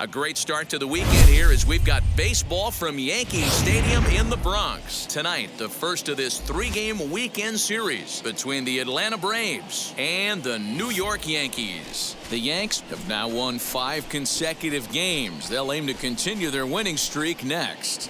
A great start to the weekend here as we've got baseball from Yankee Stadium in the Bronx. Tonight, the first of this three-game weekend series between the Atlanta Braves and the New York Yankees. The Yanks have now won 5 consecutive games. They'll aim to continue their winning streak next.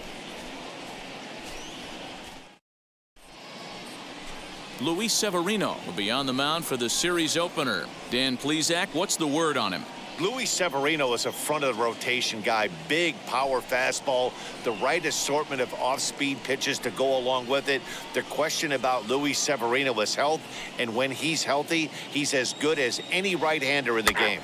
Luis Severino will be on the mound for the series opener. Dan Plesac, what's the word on him? Luis Severino is a front-of-the-rotation guy. Big power fastball, the right assortment of off-speed pitches to go along with it. The question about Luis Severino is health, and when he's healthy, he's as good as any right-hander in the game.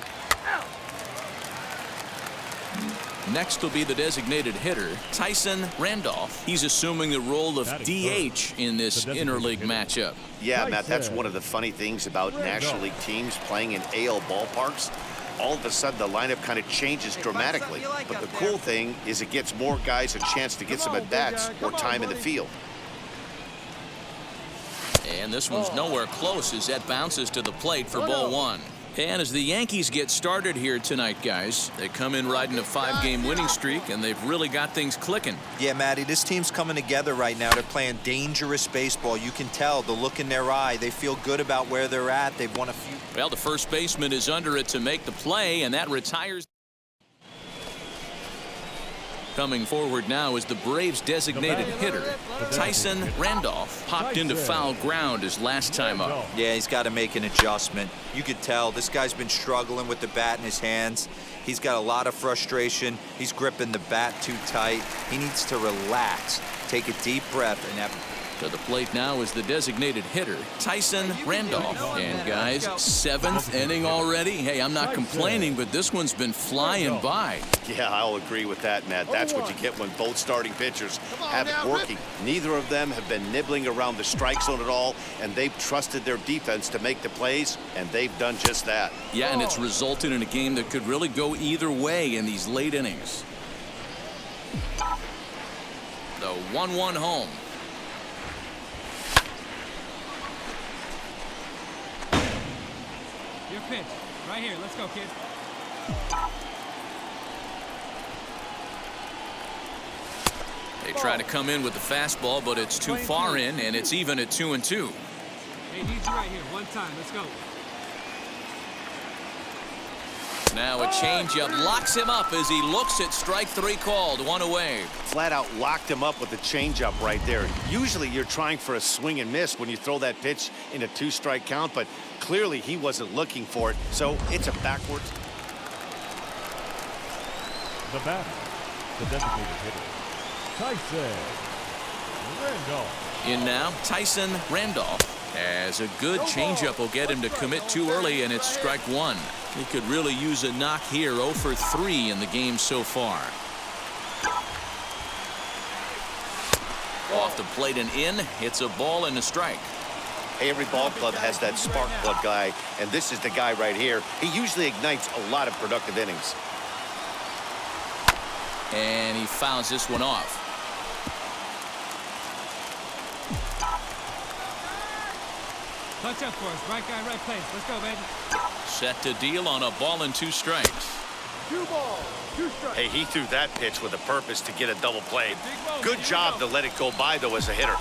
Next will be the designated hitter, Tyson Randolph. He's assuming the role of DH in this interleague matchup. Yeah, Matt, that's one of the funny things about National League teams playing in AL ballparks. All of a sudden, the lineup kind of changes dramatically. But the cool thing is it gives more guys a chance to get some at-bats or time in the field. And this one's nowhere close as that bounces to the plate for ball 1. And as the Yankees get started here tonight, guys, they come in riding a 5-game winning streak, and they've really got things clicking. Yeah, Matty, this team's coming together right now. They're playing dangerous baseball. You can tell the look in their eye. They feel good about where they're at. They've won a few. Well, the first baseman is under it to make the play, and that retires. Coming forward now is the Braves' designated hitter, Tyson Randolph. Popped into foul ground his last time up. Yeah, he's got to make an adjustment. You could tell this guy's been struggling with the bat in his hands. He's got a lot of frustration. He's gripping the bat too tight. He needs to relax, take a deep breath, and have. To the plate now is the designated hitter, Tyson Randolph. And guys, 7th inning already. Hey, I'm not complaining, but this one's been flying by. Yeah, I'll agree with that, Matt. That's what you get when both starting pitchers have it working. Neither of them have been nibbling around the strike zone at all, and they've trusted their defense to make the plays, and they've done just that. Yeah, and it's resulted in a game that could really go either way in these late innings. The 1-1 home. Your pitch. Right here. Let's go, kid. They try to come in with the fastball, but it's too far in, and it's even at 2-2. Hey, need you right here. One time. Let's go. Now a changeup locks him up as he looks at strike 3 called. 1 away. Flat out locked him up with the changeup right there. Usually you're trying for a swing and miss when you throw that pitch in a 2-strike count, but clearly he wasn't looking for it, so it's a backwards. The batter, the designated hitter, Tyson Randolph. In now, Tyson Randolph. As a good changeup will get him to commit too early, and it's strike 1. He could really use a knock here. 0 for 3 in the game so far. Off the plate and in. It's a ball and a strike. Hey, every ball club has that spark plug guy, and this is the guy right here. He usually ignites a lot of productive innings. And he fouls this one off. Touch up for us. Right guy, right place. Let's go, baby. Set to deal on a ball and 2 strikes. 2 balls, 2 strikes. Hey, he threw that pitch with a purpose to get a double play. Good job to let it go by, though, as a hitter.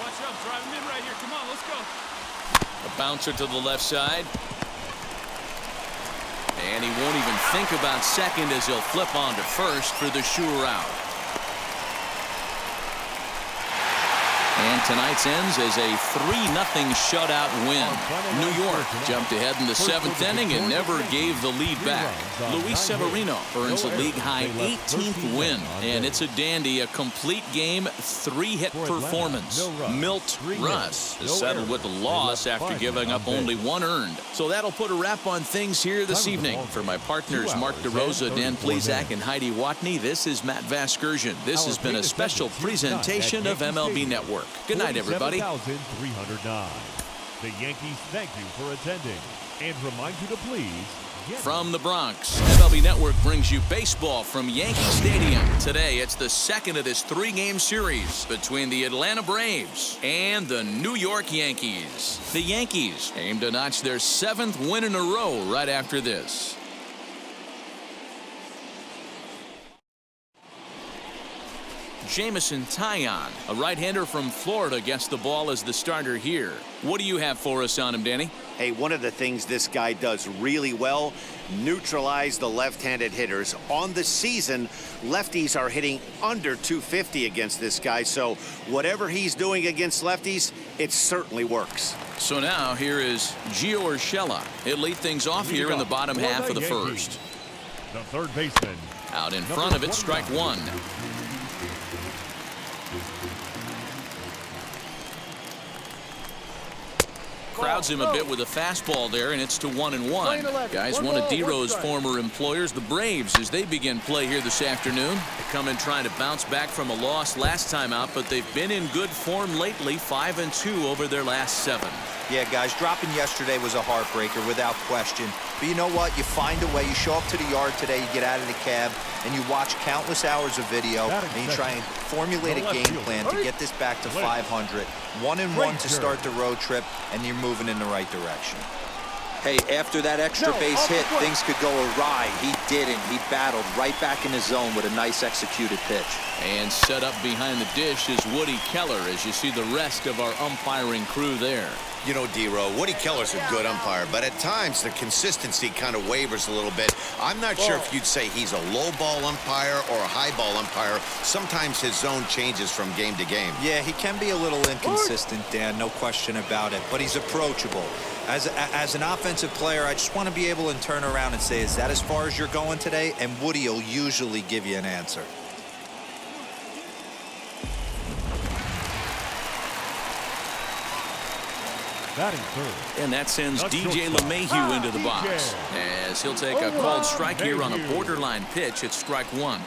Watch out. Drive him in right here. Come on, let's go. A bouncer to the left side. And he won't even think about second as he'll flip on to first for the sure out. And tonight's ends as a 3-0 shutout win. New York jumped ahead in the 7th inning and never gave the lead back. Luis Severino earns a league-high 18th win, and it's a dandy, a complete game, 3-hit performance. Milt Russ is settled with the loss after giving up only 1 earned. So that'll put a wrap on things here this evening. For my partners Mark DeRosa, Dan Plesac, and Heidi Watney, this is Matt Vasgersian. This has been a special presentation of MLB Network. Good night, everybody. 47,309. The Yankees thank you for attending and remind you to please From the Bronx, MLB Network brings you baseball from Yankee Stadium. Today, it's the second of this 3-game series between the Atlanta Braves and the New York Yankees. The Yankees aim to notch their 7th win in a row right after this. Jameson Taillon, a right-hander from Florida, gets the ball as the starter here. What do you have for us on him, Danny? Hey, one of the things this guy does really well, neutralize the left-handed hitters. On the season, lefties are hitting under 250 against this guy, so whatever he's doing against lefties, it certainly works. So now here is Gio Urshela. He'll lead things off here in the bottom half of the first. The third baseman. Out in front of it, strike one. Crowds him a bit with a fastball there, and it's to 1-1. Guys, one of D-Row's former employers, the Braves, as they begin play here this afternoon. They come in trying to bounce back from a loss last time out, but they've been in good form lately, 5-2 over their last 7. Yeah, guys, dropping yesterday was a heartbreaker without question. But you know what? You find a way. You show up to the yard today, you get out of the cab, and you watch countless hours of video, and you try and formulate a game plan to get this back to 500. 1-1 to start the road trip, and you're moving in the right direction. Hey, after that extra base hit, things could go awry. He didn't. He battled right back in his zone with a nice executed pitch. And set up behind the dish is Woody Keller, as you see the rest of our umpiring crew there. You know, D-Row, Woody Keller's a good umpire, but at times the consistency kind of wavers a little bit. I'm not sure if you'd say he's a low ball umpire or a high ball umpire. Sometimes his zone changes from game to game. Yeah, he can be a little inconsistent, Dan, no question about it, but he's approachable. As an offensive player, I just want to be able to turn around and say, is that as far as you're going today? And Woody will usually give you an answer. And that sends DJ LeMahieu into the box, as he'll take a called strike here on a borderline pitch. It's strike one.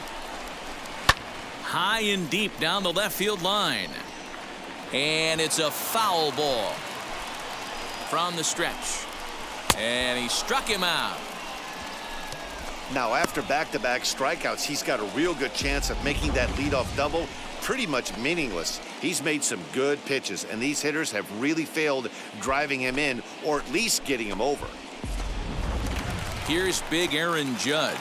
High and deep down the left field line. And it's a foul ball from the stretch. And he struck him out. Now, after back-to-back strikeouts, he's got a real good chance of making that leadoff double pretty much meaningless. He's made some good pitches, and these hitters have really failed driving him in or at least getting him over. Here's big Aaron Judge.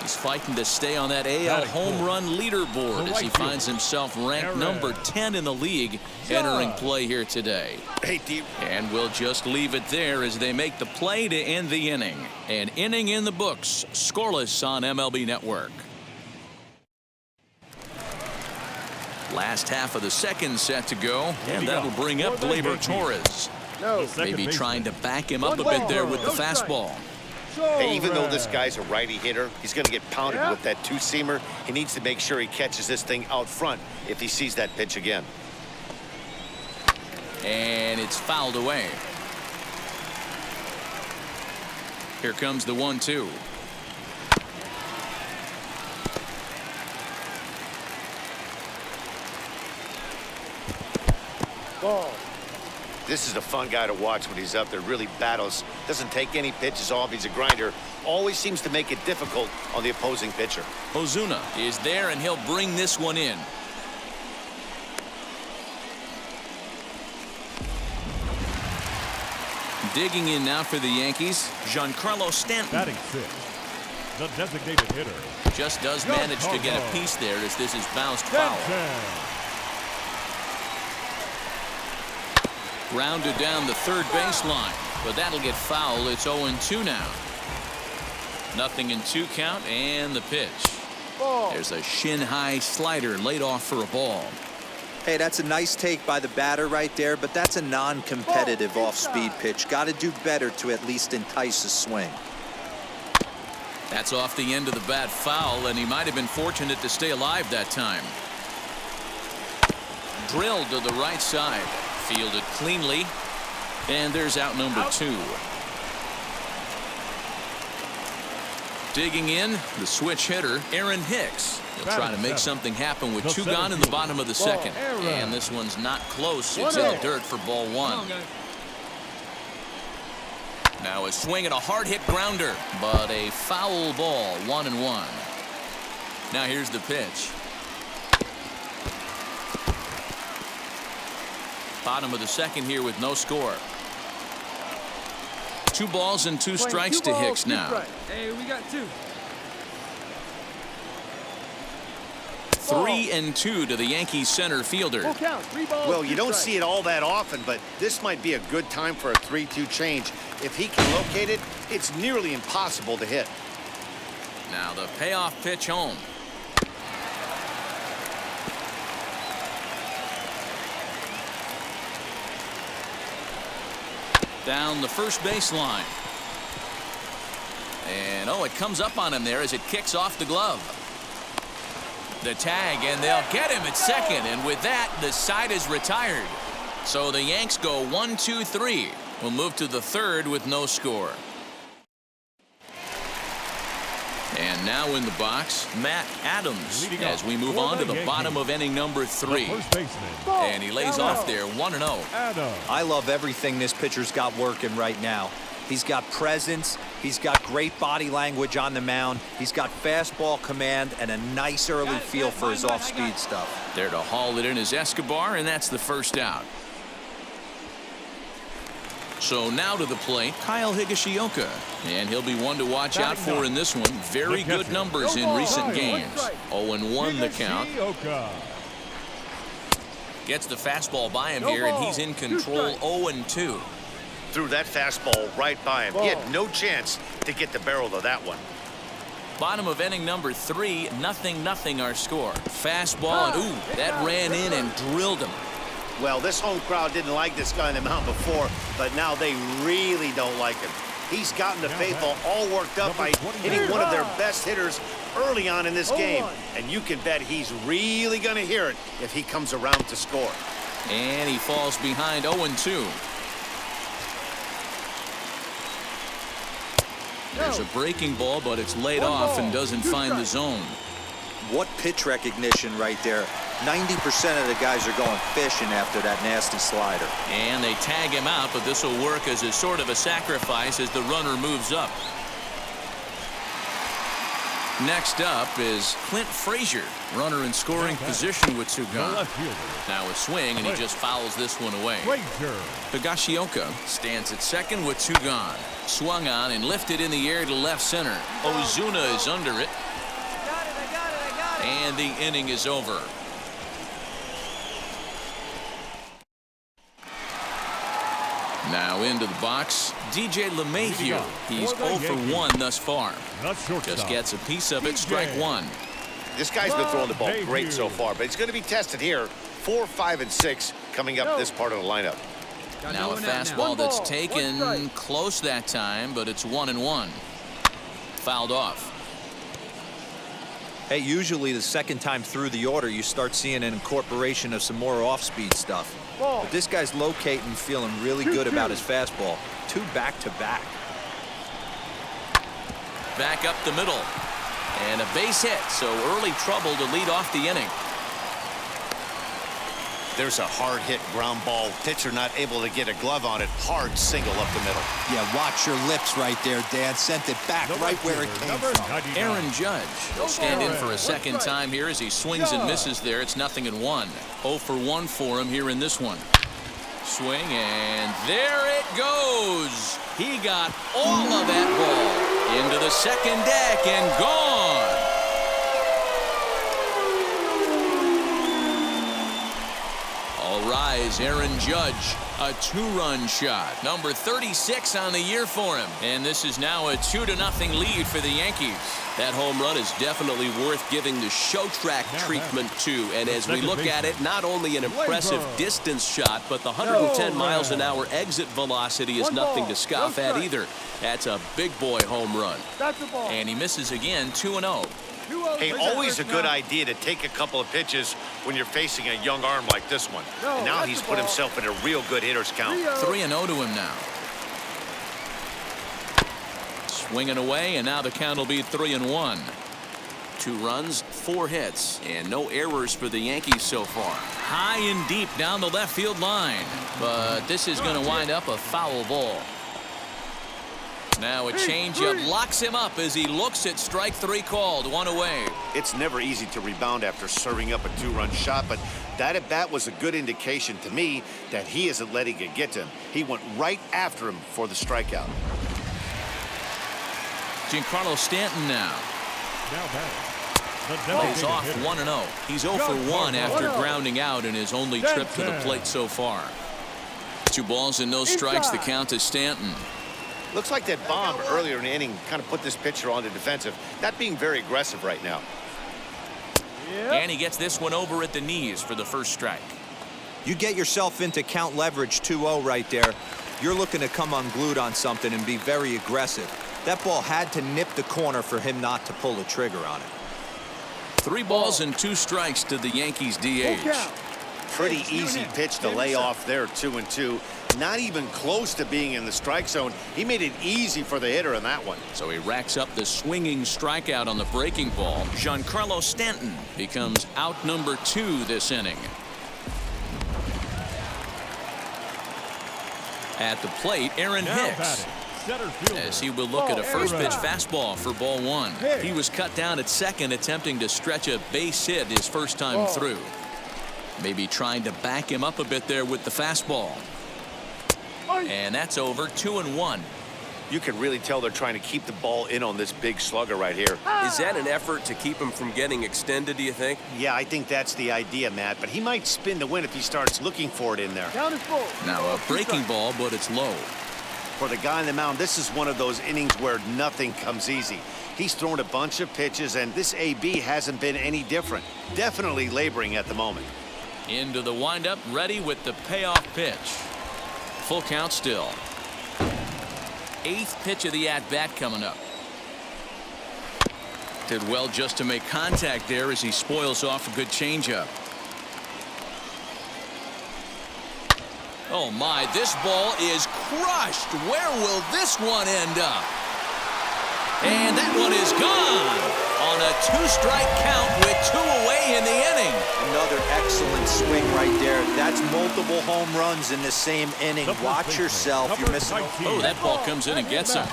He's fighting to stay on that AL home run leaderboard as he finds himself ranked number 10 in the league entering play here today. And we'll just leave it there as they make the play to end the inning. An inning in the books, scoreless on MLB Network. Last half of the second set to go, and that'll bring up Gleyber Torres. Maybe trying to back him up a bit there with the fastball. Hey, even though this guy's a righty hitter, he's going to get pounded with that two-seamer. He needs to make sure he catches this thing out front if he sees that pitch again. And it's fouled away. Here comes the 1-2. Ball. This is a fun guy to watch when he's up there. Really battles. Doesn't take any pitches off. He's a grinder. Always seems to make it difficult on the opposing pitcher. Ozuna is there, and he'll bring this one in. Digging in now for the Yankees, Giancarlo Stanton. Batting sixth, the designated hitter. Just does manage to get a piece there as this is bounced foul. Grounded down the third baseline, but that'll get foul. It's 0-2 now. Nothing in 2 count, and the pitch. There's a shin-high slider laid off for a ball. Hey, that's a nice take by the batter right there, but that's a non-competitive off-speed pitch. Got to do better to at least entice a swing. That's off the end of the bat foul, and he might have been fortunate to stay alive that time. Drilled to the right side. Fielded cleanly, and there's out number 2. Digging in, the switch hitter, Aaron Hicks. He'll try to make something happen with 2 gone in the bottom of the second. And this one's not close. It's in the dirt for ball 1. Now a swing and a hard hit grounder, but a foul ball, 1-1. Now here's the pitch. Bottom of the second here with no score. 2 balls and 2 strikes to Hicks now. Hey, we got 2. 3-2 to the Yankees center fielder. Well, you don't see it all that often, but this might be a good time for a 3-2 change. If he can locate it, it's nearly impossible to hit. Now the payoff pitch home. Down the first baseline. And it comes up on him there as it kicks off the glove. The tag, and they'll get him at second, and with that, the side is retired. So the Yanks go 1-2-3. We'll move to the third with no score. And now in the box, Matt Adams, as we move on to the bottom of inning number 3. And he lays off there 1-0. I love everything this pitcher's got working right now. He's got presence. He's got great body language on the mound. He's got fastball command and a nice early feel for his off-speed stuff. There to haul it in is Escobar, and that's the first out. So now to the plate, Kyle Higashioka. And he'll be one to watch out for in this one. Very good numbers in recent games. 0-1 the count. Gets the fastball by him here, and he's in control. 0-2. Threw that fastball right by him. He had no chance to get the barrel of that one. Bottom of inning number 3, 0-0 our score. Fastball, and that ran in and drilled him. Well, this home crowd didn't like this guy on the mound before, but now they really don't like him. He's gotten the faithful all worked up by hitting one of their best hitters early on in this game. And you can bet he's really going to hear it if he comes around to score. And he falls behind 0-2. There's a breaking ball, but it's laid off and doesn't find the zone. What pitch recognition right there. 90% of the guys are going fishing after that nasty slider. And they tag him out, but this will work as a sort of a sacrifice as the runner moves up. Next up is Clint Frazier, runner in scoring position with 2 gone. Now a swing, and he just fouls this one away. Higashioka stands at second with 2 gone. Swung on and lifted in the air to left center. Ozuna is under it. And the inning is over. Now into the box, DJ LeMahieu. He's 0 for 1 thus far. Just gets a piece of it, strike 1. This guy's been throwing the ball great so far, but he's going to be tested here. 4, 5, and 6 coming up this part of the lineup. Now a fastball that's taken close that time, but it's 1-1. Fouled off. Hey, usually the second time through the order, you start seeing an incorporation of some more off-speed stuff. But this guy's locating, feeling really good about his fastball. 2 back-to-back. Back up the middle. And a base hit, so early trouble to lead off the inning. There's a hard hit ground ball. Pitcher not able to get a glove on it. Hard single up the middle. Yeah, watch your lips right there, Dan. Sent it back right where it came from. Aaron Judge will stand in for a second time here as he swings and misses there. It's 0-1. 0 for 1 for him here in this one. Swing, and there it goes. He got all of that ball into the second deck and gone. All rise, Aaron Judge, a 2-run shot. Number 36 on the year for him. And this is now a 2-0 lead for the Yankees. That home run is definitely worth giving the show track treatment to. And as we look at it, not only an impressive distance shot, but the 110 miles an hour exit velocity is nothing to scoff at either. That's a big boy home run. And he misses again, 2-0. Hey, always a good idea to take a couple of pitches when you're facing a young arm like this one. And now he's put himself in a real good hitter's count. 3-0 to him now. Swinging away, and now the count will be 3-1. 2 runs, 4 hits, and no errors for the Yankees so far. High and deep down the left field line. But this is going to wind up a foul ball. Now a changeup locks him up as he looks at strike 3 called. 1 away. It's never easy to rebound after serving up a 2-run shot, but that at bat was a good indication to me that he isn't letting it get to him. He went right after him for the strikeout. Giancarlo Stanton now. Plays off 1-0. He's 0 for 1 after grounding out in his only trip to the plate so far. 2 balls and no strikes. The count to Stanton. Looks like that bomb earlier in the inning kind of put this pitcher on the defensive. Not being very aggressive right now. And he gets this one over at the knees for the first strike. You get yourself into count leverage 2-0 right there. You're looking to come unglued on something and be very aggressive. That ball had to nip the corner for him not to pull the trigger on it. 3 balls and 2 strikes to the Yankees DH. Pretty easy pitch to lay off there, 2-2. Not even close to being in the strike zone. He made it easy for the hitter in that one. So he racks up the swinging strikeout on the breaking ball. Giancarlo Stanton becomes out number 2 this inning. At the plate, Aaron Hicks, as he will look at a first pitch fastball for ball 1. He was cut down at second, attempting to stretch a base hit his first time through. Maybe trying to back him up a bit there with the fastball. And that's over, 2-1. You can really tell they're trying to keep the ball in on this big slugger right here. Is that an effort to keep him from getting extended, do you think? Yeah, I think that's the idea, Matt. But he might spin to win if he starts looking for it in there. Now a breaking ball, but it's low. For the guy on the mound, this is one of those innings where nothing comes easy. He's thrown a bunch of pitches, and this AB hasn't been any different. Definitely laboring at the moment. Into the windup, ready with the payoff pitch. Full count still. 8th pitch of the at-bat coming up. Did well just to make contact there as he spoils off a good changeup. Oh my, this ball is crushed. Where will this one end up? And that one is gone on a 2-strike count with 2 away in the inning. Another excellent swing right there. That's multiple home runs in the same inning. Watch yourself. You're missing. Oh, that ball comes in and gets him.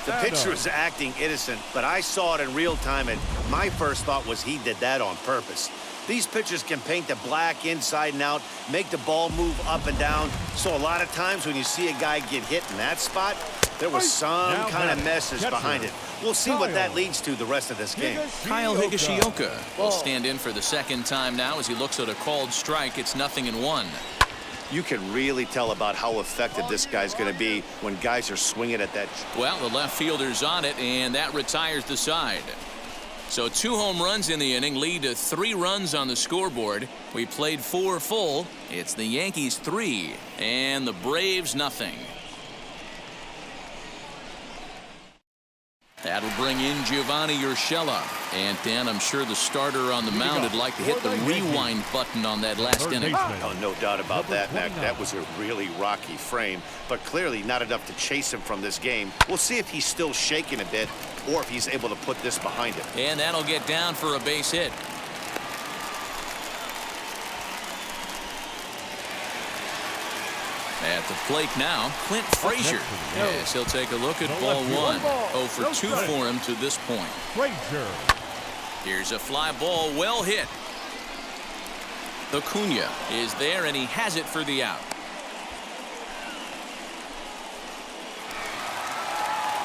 The pitcher was acting innocent, but I saw it in real time, and my first thought was he did that on purpose. These pitchers can paint the black inside and out, make the ball move up and down. So a lot of times when you see a guy get hit in that spot, there was some kind of message behind it. We'll see what that leads to the rest of this game. Kyle Higashioka will stand in for the second time now as he looks at a called strike. It's 0-1. You can really tell about how effective this guy's going to be when guys are swinging at that. Well, the left fielder's on it, and that retires the side. So 2 home runs in the inning lead to 3 runs on the scoreboard. We played 4 full. It's the Yankees 3 and the Braves 0. That'll bring in Giovanni Urshela. And Dan, I'm sure the starter on the mound would like to hit the rewind button on that last inning. Oh, no doubt about that, Mac. That was a really rocky frame, but clearly not enough to chase him from this game. We'll see if he's still shaking a bit or if he's able to put this behind him. And that'll get down for a base hit. At the plate now, Clint Frazier. Yes, he'll take a look at ball 1. 0 for 2 for him to this point. Here's a fly ball, well hit. Acuna is there, and he has it for the out.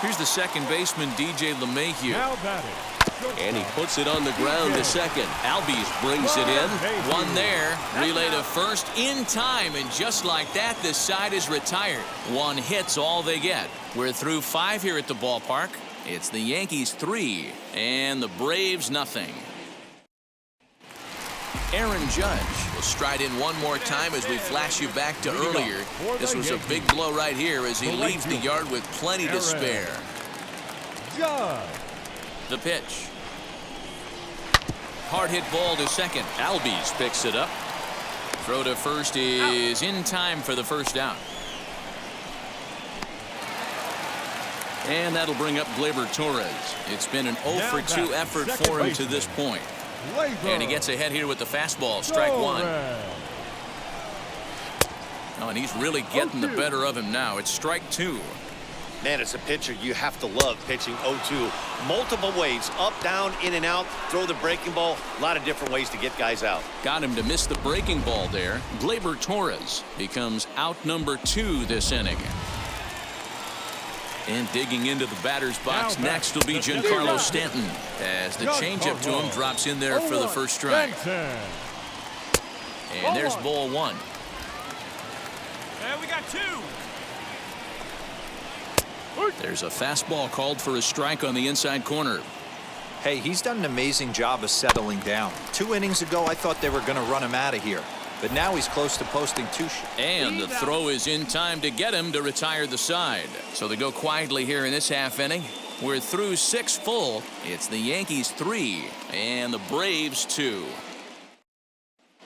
Here's the second baseman, DJ LeMahieu. And he puts it on the ground to second. Albies brings it in. One there. Relay to first in time. And just like that, this side is retired. 1 hit's all they get. We're through 5 here at the ballpark. It's the Yankees 3 and the Braves 0. Aaron Judge will stride in one more time as we flash you back to earlier. This was a big blow right here as he leaves the yard with plenty to spare. The pitch. Hard hit ball to second. Albies picks it up. Throw to first is in time for the first out. And that'll bring up Gleyber Torres. It's been an 0 for 2 effort for him to this point. And he gets ahead here with the fastball, strike 1. Oh, and he's really getting the better of him now. It's strike 2. Man, as a pitcher, you have to love pitching 0-2. Multiple ways, up, down, in and out, throw the breaking ball. A lot of different ways to get guys out. Got him to miss the breaking ball there. Gleyber Torres becomes out number 2 this inning. And digging into the batter's box next will be Giancarlo Stanton as the changeup to him drops in there for the first strike. And there's ball one. There we got 2. There's a fastball called for a strike on the inside corner. Hey, he's done an amazing job of settling down. 2 innings ago, I thought they were going to run him out of here. But now he's close to posting 2. And the throw is in time to get him to retire the side. So they go quietly here in this half inning. We're through 6 full. It's the Yankees 3 and the Braves 2.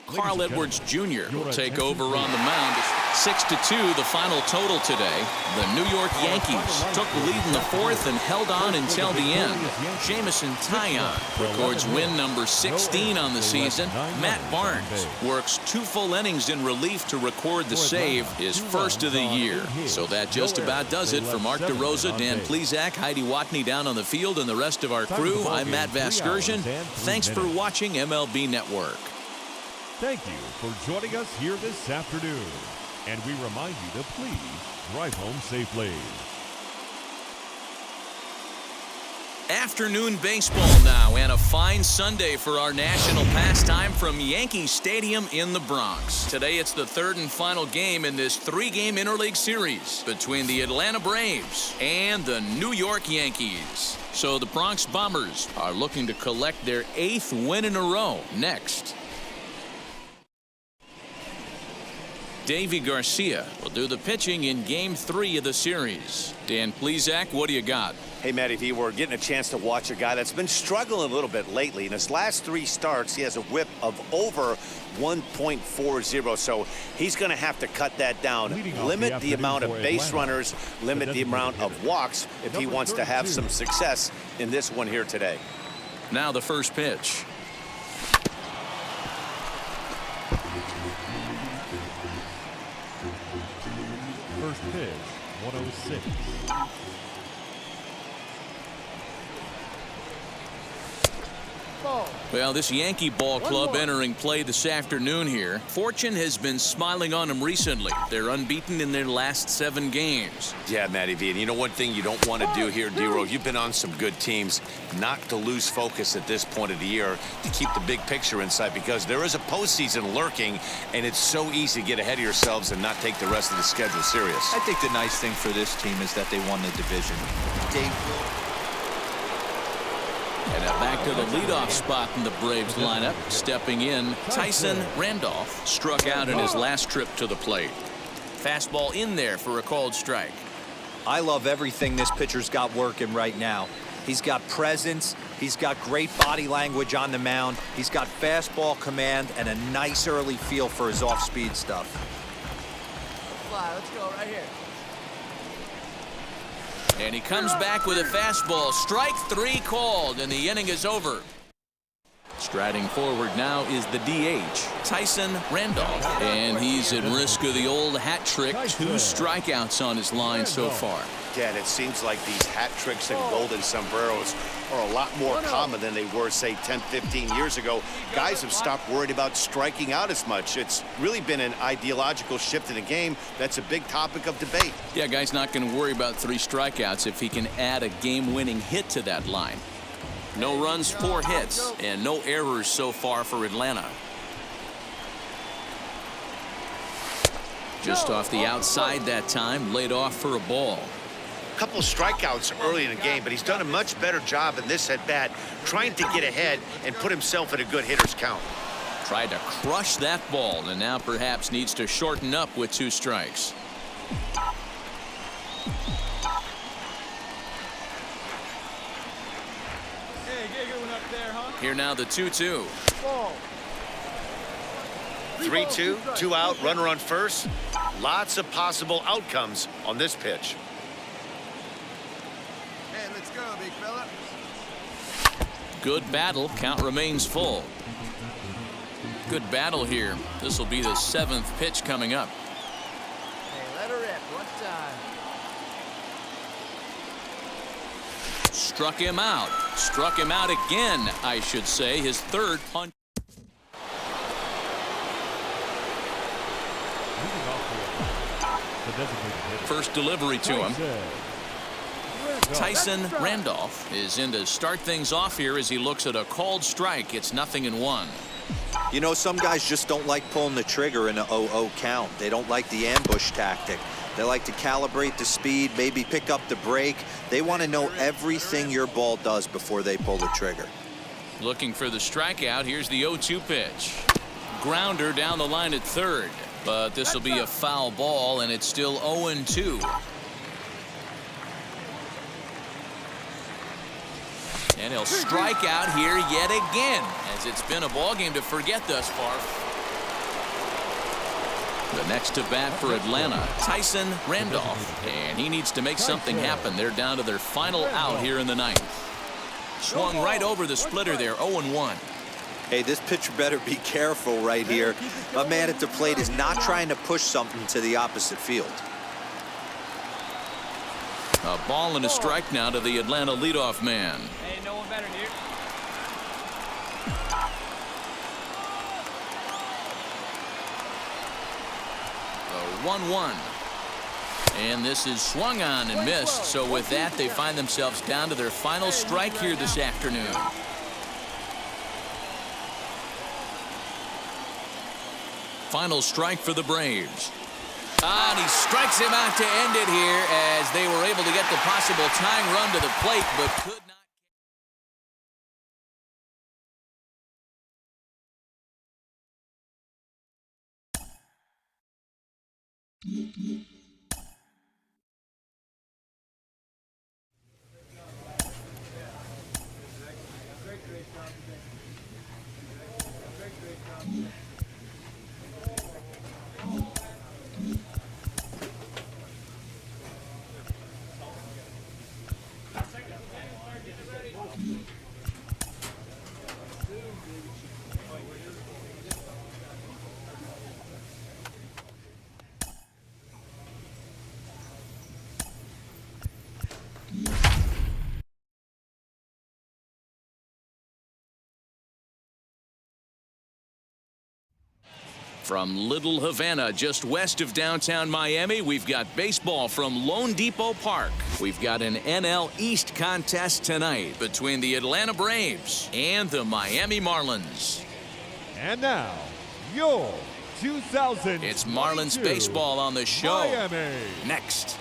Carl Edwards Jr. will take over on the mound. 6-2 the final total today. The New York Yankees took the lead in the 4th and held on until the end. Jamison Taillon records win number 16 on the season. Matt Barnes works 2 full innings in relief to record the save, his first of the year. So that just about does it for Mark DeRosa, Dan Plesac, Heidi Watney down on the field, and the rest of our crew. I'm Matt Vasgersian. Thanks for watching MLB Network. Thank you for joining us here this afternoon. And we remind you to please drive home safely. Afternoon baseball now, and a fine Sunday for our national pastime from Yankee Stadium in the Bronx. Today it's the 3rd and final game in this 3-game interleague series between the Atlanta Braves and the New York Yankees. So the Bronx Bombers are looking to collect their 8th win in a row next. Davy Garcia will do the pitching in Game 3 of the series. Dan Plesac, what do you got? Hey, Matty V, we're getting a chance to watch a guy that's been struggling a little bit lately. In his last 3 starts, he has a whip of over 1.40, so he's going to have to cut that down. Limit the amount of base runners, limit the amount of walks if he wants to have some success in this one here today. Now the first pitch. First pitch, 106. Well, this Yankee ball club entering play this afternoon here. Fortune has been smiling on them recently. They're unbeaten in their last 7 games. Yeah, Matty V, and you know one thing you don't want to do here, D-Row, you've been on some good teams, not to lose focus at this point of the year, to keep the big picture in sight, because there is a postseason lurking, and it's so easy to get ahead of yourselves and not take the rest of the schedule serious. I think the nice thing for this team is that they won the division. And now back to the leadoff spot in the Braves lineup. Stepping in, Tyson Randolph struck out in his last trip to the plate. Fastball in there for a called strike. I love everything this pitcher's got working right now. He's got presence. He's got great body language on the mound. He's got fastball command and a nice early feel for his off-speed stuff. Let's go right here. And he comes back with a fastball. Strike 3 called, and the inning is over. Striding forward now is the DH, Tyson Randolph. And he's at risk of the old hat trick. 2 strikeouts on his line so far. Yeah, and it seems like these hat tricks and golden sombreros are a lot more common than they were, say, 10, 15 years ago. Guys have stopped worried about striking out as much. It's really been an ideological shift in the game. That's a big topic of debate. Yeah, guy's not going to worry about 3 strikeouts if he can add a game-winning hit to that line. No runs, 4 hits, and no errors so far for Atlanta. Just off the outside that time, laid off for a ball. A couple of strikeouts early in the game, but he's done a much better job in this at-bat trying to get ahead and put himself at a good hitter's count. Tried to crush that ball, and now perhaps needs to shorten up with 2 strikes. Here now the 2-2. 3-2, 2 out, runner on first. Lots of possible outcomes on this pitch. Hey, let's go, big fella. Good battle. Count remains full. Good battle here. This will be the 7th pitch coming up. Hey, let her rip. One time. Struck him out. Struck him out again, I should say. His 3rd punch. First delivery to him. Tyson Randolph is in to start things off here as he looks at a called strike. It's 0-1. You know, some guys just don't like pulling the trigger in a 0-0 count. They don't like the ambush tactic. They like to calibrate the speed, maybe pick up the break. They want to know everything your ball does before they pull the trigger. Looking for the strikeout. Here's the 0-2 pitch. Grounder down the line at third. But this will be a foul ball, and it's still 0-2. And he'll strike out here yet again, as it's been a ball game to forget thus far. The next to bat for Atlanta, Tyson Randolph. And he needs to make something happen. They're down to their final out here in the ninth. Swung right over the splitter there, 0-1. Hey, this pitcher better be careful right here. My man at the plate is not trying to push something to the opposite field. A ball and a strike now to the Atlanta leadoff man. Hey, no one better, dude. A 1-1. And this is swung on and missed. So with that, they find themselves down to their final strike here this afternoon. Final strike for the Braves. And he strikes him out to end it here as they were able to get the possible tying run to the plate, but could not. From Little Havana, just west of downtown Miami, we've got baseball from Lone Depot Park. We've got an NL East contest tonight between the Atlanta Braves and the Miami Marlins. And now, your 2000. It's Marlins baseball on the show. Miami. Next.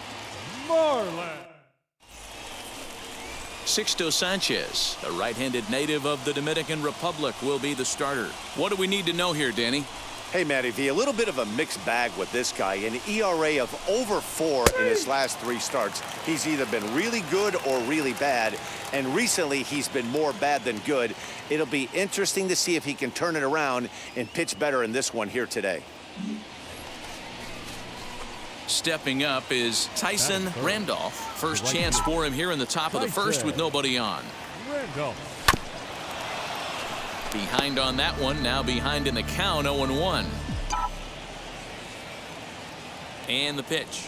Marlins. Sixto Sanchez, a right-handed native of the Dominican Republic, will be the starter. What do we need to know here, Danny? Hey, Matty V, a little bit of a mixed bag with this guy. An ERA of over 4 in his last 3 starts. He's either been really good or really bad, and recently he's been more bad than good. It'll be interesting to see if he can turn it around and pitch better in this one here today. Stepping up is Tyson Randolph. First chance for him here in the top of the first with nobody on. Randolph. Behind on that one, now behind in the count, 0-1. And the pitch.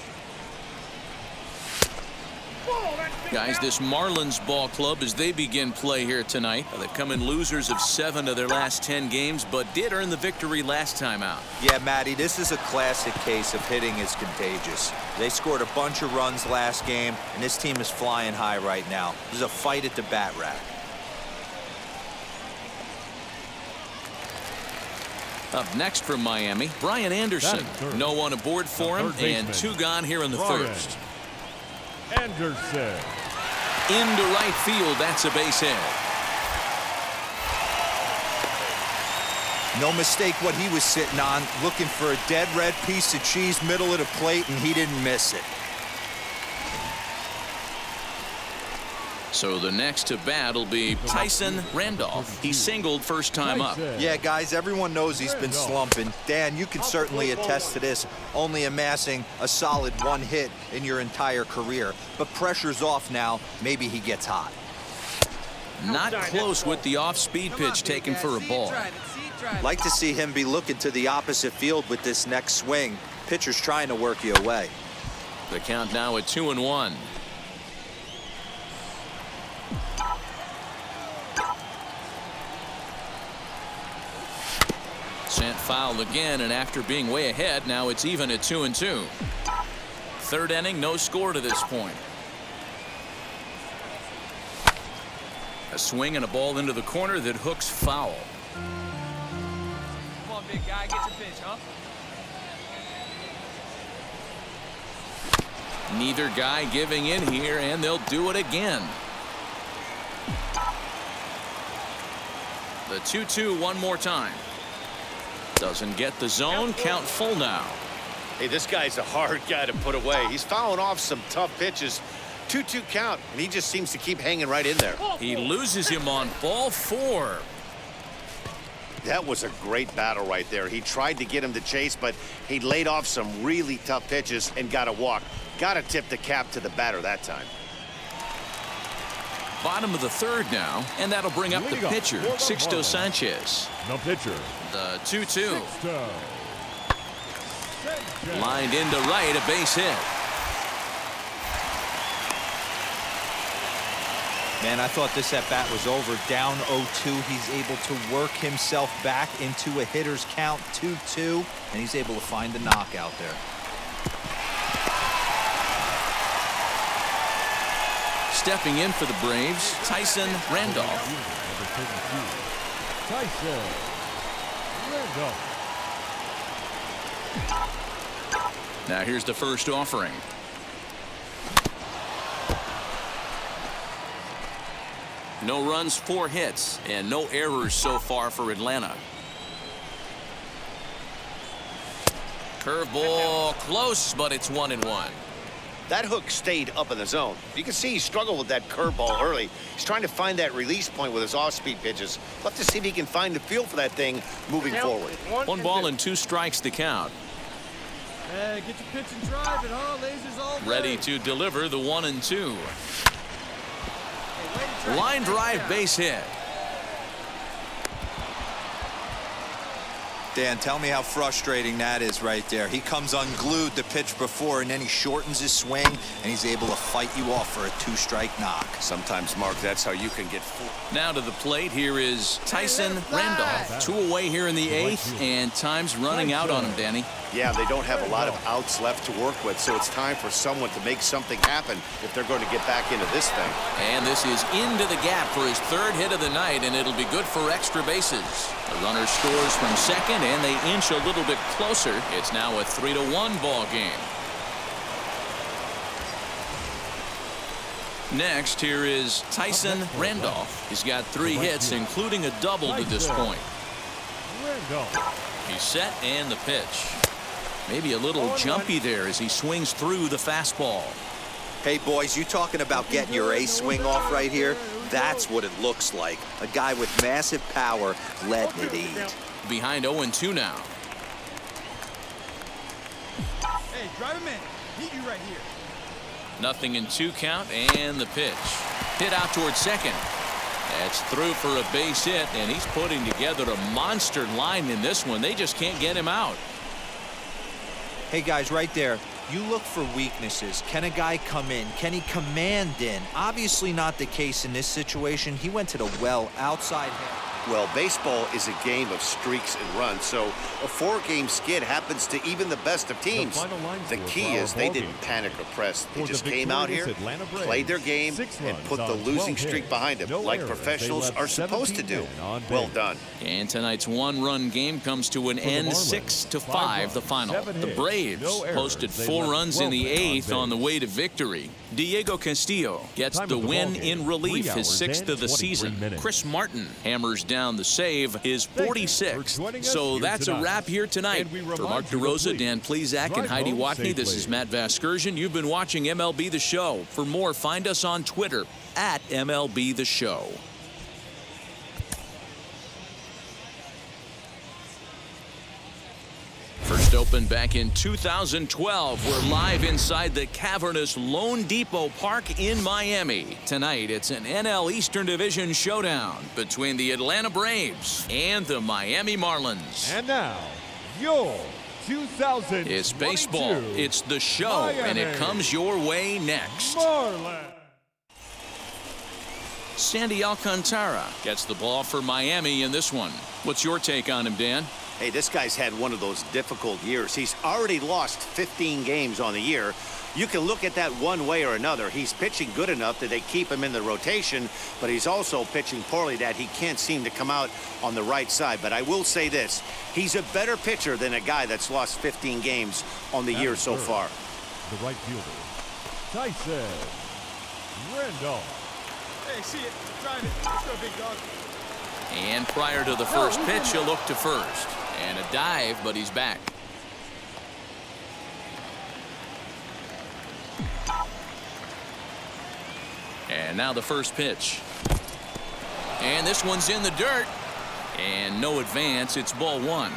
Guys, this Marlins ball club, as they begin play here tonight, they've come in losers of 7 of their last 10 games, but did earn the victory last time out. Yeah, Matty, this is a classic case of hitting is contagious. They scored a bunch of runs last game, and this team is flying high right now. There's a fight at the bat rack. Up next from Miami, Brian Anderson. No one aboard for him, and 2 gone here in the first. Anderson. Into right field, that's a base hit. No mistake what he was sitting on, looking for a dead red piece of cheese middle of the plate, and he didn't miss it. So the next to bat will be Tyson Randolph. He singled first time up. Yeah, guys, everyone knows he's been slumping. Dan, you can certainly attest to this, only amassing a solid 1 hit in your entire career. But pressure's off now. Maybe he gets hot. Not close with the off-speed pitch taken for a ball. Like to see him be looking to the opposite field with this next swing. Pitcher's trying to work you away. The count now at 2-1. Sent foul again, and after being way ahead, now it's even at 2-2. Third inning, no score to this point. A swing and a ball into the corner that hooks foul. Come on, big guy, get your pitch, huh? Neither guy giving in here, and they'll do it again. The 2-2 one more time. Doesn't get the zone. Count full now. Hey, this guy's a hard guy to put away. He's fouling off some tough pitches. 2-2 count, and he just seems to keep hanging right in there. He loses him on ball 4. That was a great battle right there. He tried to get him to chase, but he laid off some really tough pitches and got a walk. Got to tip the cap to the batter that time. Bottom of the 3rd now, and that'll bring up the pitcher, Sixto Sanchez. The pitcher. The 2-2. Lined into right, a base hit. Man, I thought this at-bat was over. Down 0-2. He's able to work himself back into a hitter's count, 2-2, and he's able to find the knockout there. Stepping in for the Braves, Tyson Randolph. Tyson Randolph. Now here's the first offering. No runs, 4 hits, and no errors so far for Atlanta. Curveball close, but it's 1-1. That hook stayed up in the zone. You can see he struggled with that curveball early. He's trying to find that release point with his off-speed pitches. We'll have to see if he can find the feel for that thing moving forward. 1 ball and 2 strikes to count. Hey, get your pitch and drive it, huh? Lasers all day. Ready to deliver the 1-2. Line drive, base hit. Dan, tell me how frustrating that is right there. He comes unglued the pitch before, and then he shortens his swing, and he's able to fight you off for a 2-strike knock. Sometimes, Mark, that's how you can get full. Now to the plate, here is Tyson Randolph. 2 away here in the 8th, and time's running out on him, Danny. Yeah, they don't have a lot of outs left to work with, so it's time for someone to make something happen if they're going to get back into this thing. And this is into the gap for his 3rd hit of the night, and it'll be good for extra bases. The runner scores from second, and they inch a little bit closer. It's now a 3-1 ball game. Next, here is Tyson Randolph. He's got 3 hits, including a double to this point. He's set, and the pitch. Maybe a little jumpy there as he swings through the fastball. Hey, boys, you talking about getting your ace swing off right here? That's what it looks like. A guy with massive power letting it eat. Behind 0-2 now. Hey, drive him in. Need you right here. Nothing in 2 count, and the pitch. Hit out towards second. That's through for a base hit, and he's putting together a monster line in this one. They just can't get him out. Hey, guys, right there. You look for weaknesses. Can a guy come in? Can he command in? Obviously not the case in this situation. He went to the well outside. Well, baseball is a game of streaks and runs, so a 4-game skid happens to even the best of teams. The key is they didn't panic or press. They just came out here, played their game, and put the losing streak behind them, like professionals are supposed to do. Well done. And tonight's 1-run game comes to an end, 6-5 the final. The Braves posted 4 runs in the 8th on the way to victory. Diego Castillo gets the win in relief, his 6th of the season. Chris Martin hammers down the save, his 46th. So that's a wrap here tonight. For Mark DeRosa, Dan Plezak, and Heidi Watney, this is Matt Vasgersian. You've been watching MLB The Show. For more, find us on Twitter at MLB The Show. First opened back in 2012. We're live inside the cavernous Lone Depot Park in Miami. Tonight, it's an NL Eastern Division showdown between the Atlanta Braves and the Miami Marlins. And now, your 2022 It's baseball. It's the show, Miami and it comes your way next. Marlins. Sandy Alcantara gets the ball for Miami in this one. What's your take on him, Dan? Hey, this guy's had one of those difficult years. He's already lost 15 games on the year. You can look at that one way or another. He's pitching good enough that they keep him in the rotation, but he's also pitching poorly that he can't seem to come out on the right side. But I will say this, he's a better pitcher than a guy that's lost 15 games on the year so far. The right fielder, Tyson Randolph. Hey, see it. Drive it. Let's go, big dog. And prior to the first pitch, he'll look to first. And a dive, but he's back. And now the first pitch. And this one's in the dirt. And no advance. It's ball one.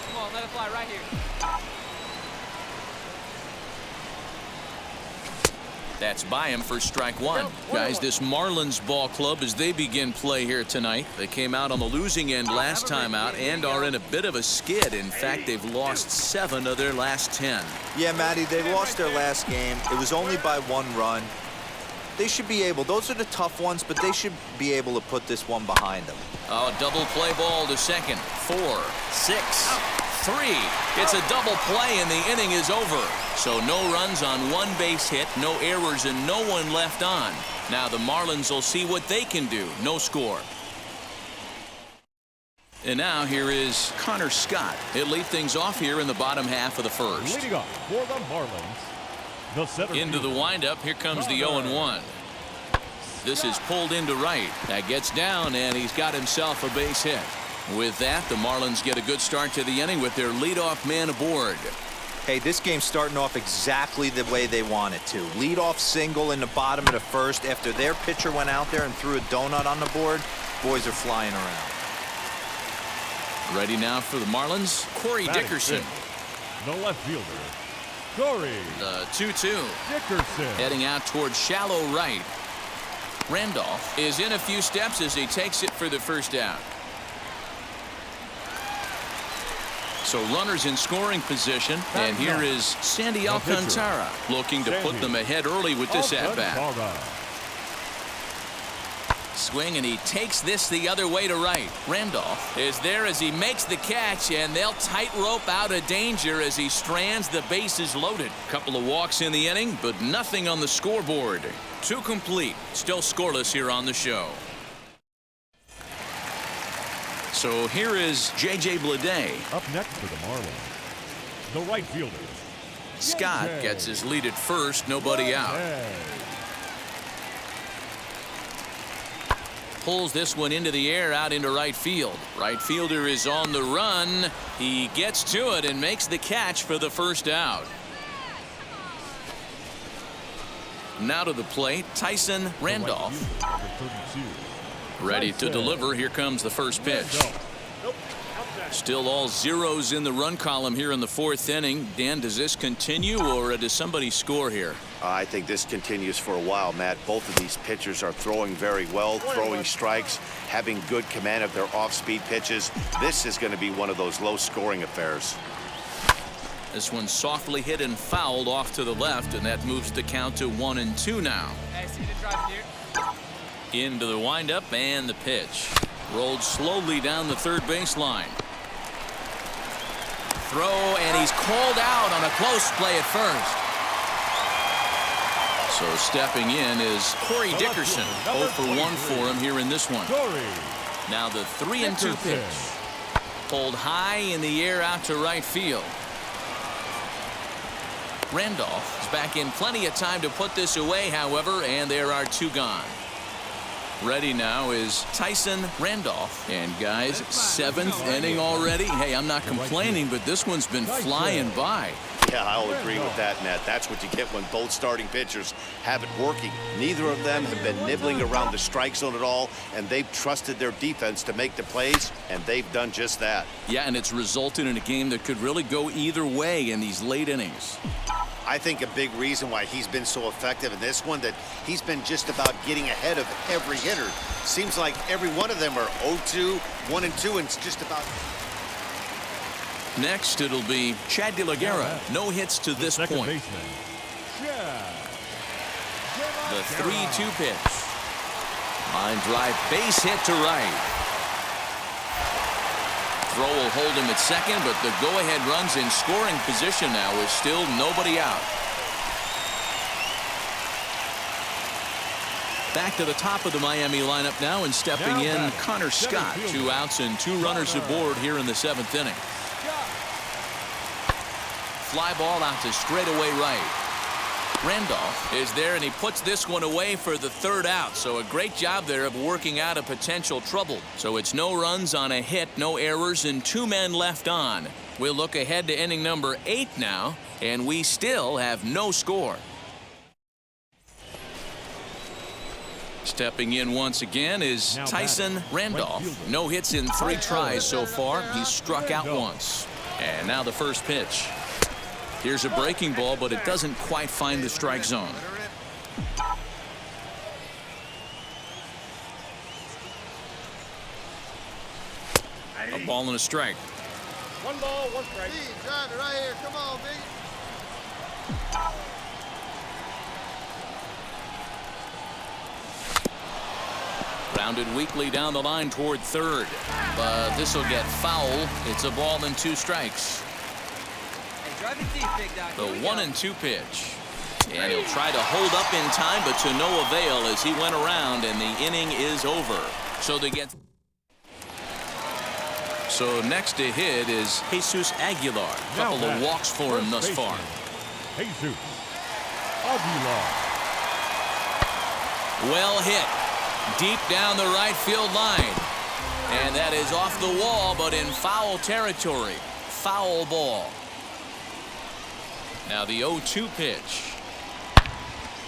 Come on, let it fly right here. That's by him for strike one. Guys, this Marlins ball club, as they begin play here tonight, they came out on the losing end last time out and are in a bit of a skid. In fact, they've lost 7 of their last 10. Yeah, Matty, they lost their last game. It was only by 1 run. They should be able, those are the tough ones, but they should be able to put this one behind them. Oh, double play ball to second. 4, 6, 3. It's a double play and the inning is over. So no runs on 1 base hit, no errors, and no one left on. Now the Marlins will see what they can do. No score. And now here is Connor Scott. He'll lead things off here in the bottom half of the first. Leading off for the Marlins, the center into the windup. Here comes the 0-1. This is pulled into right. That gets down, and he's got himself a base hit. With that, the Marlins get a good start to the inning with their leadoff man aboard. Hey, this game's starting off exactly the way they want it to. Leadoff single in the bottom of the first after their pitcher went out there and threw a donut on the board. Boys are flying around. Ready now for the Marlins, Corey Dickerson. The left fielder, Corey. The 2-2. Dickerson. Heading out towards shallow right. Randolph is in a few steps as he takes it for the first down. So runners in scoring position, and here is Sandy Alcantara looking to put them ahead early with this at-bat. Swing, and he takes this the other way to right. Randolph is there as he makes the catch, and they'll tightrope out of danger as he strands the bases loaded. Couple of walks in the inning, but nothing on the scoreboard. 2 complete. Still scoreless here on the show. So here is J.J. Bleday. Up next for the Marlins, the right fielder, Scott gets his lead at first. Nobody out. Pulls this one into the air out into right field. Right fielder is on the run. He gets to it and makes the catch for the first out. Now to the plate, Tyson Randolph. Ready to deliver. Here comes the first pitch. Still all zeros in the run column here in the 4th inning. Dan, does this continue, or does somebody score here? I think this continues for a while, Matt. Both of these pitchers are throwing very well, throwing strikes, having good command of their off-speed pitches. This is going to be one of those low-scoring affairs. This one softly hit and fouled off to the left, and that moves the count to 1-2 now. Hey, see the drive here? Into the windup and the pitch. Rolled slowly down the third baseline. Throw, and he's called out on a close play at first. So stepping in is Corey Dickerson. 0 for 1 for him here in this one. Now the 3-2 pitch. Pulled high in the air out to right field. Randolph is back in plenty of time to put this away, however, and there are 2 gone. Ready now is Tyson Randolph. And guys, 7th inning already. Hey, I'm not complaining, but this one's been flying by. Yeah, I'll agree with that, Matt. That's what you get when both starting pitchers have it working. Neither of them have been nibbling around the strike zone at all, and they've trusted their defense to make the plays, and they've done just that. Yeah, and it's resulted in a game that could really go either way in these late innings. I think a big reason why he's been so effective in this one, that he's been just about getting ahead of every hitter. Seems like every one of them are 0-2, 1-2, and it's just about... Next, it'll be Chad De La Guerra. No hits to this point. Baseman, The 3-2 pitch. Line drive, base hit to right. Throw will hold him at second, but the go-ahead run's in scoring position now with still nobody out. Back to the top of the Miami lineup now, and stepping in Connor Scott. 2 outs and 2 runners aboard here in the 7th inning. Fly ball out to straightaway right. Randolph is there, and he puts this one away for the 3rd out. So a great job there of working out a potential trouble. So it's no runs on a hit, no errors, and 2 men left on. We'll look ahead to inning number 8 now, and we still have no score. Stepping in once again is Tyson Randolph. No hits in 3 tries so far. He's struck out once. And now the first pitch. Here's a breaking ball, but it doesn't quite find the strike zone. A ball and a strike. 1 ball, 1 strike. Drive it right here. Come on, baby. Grounded weakly down the line toward 3rd, but this will get foul. It's a ball and 2 strikes. The 1-2 pitch, and he'll try to hold up in time, but to no avail as he went around, and the inning is over. So next to hit is Jesus Aguilar. A couple of walks for him thus far. Jesus Aguilar. Well hit. Deep down the right field line. And that is off the wall, but in foul territory. Foul ball. Now the 0-2 pitch.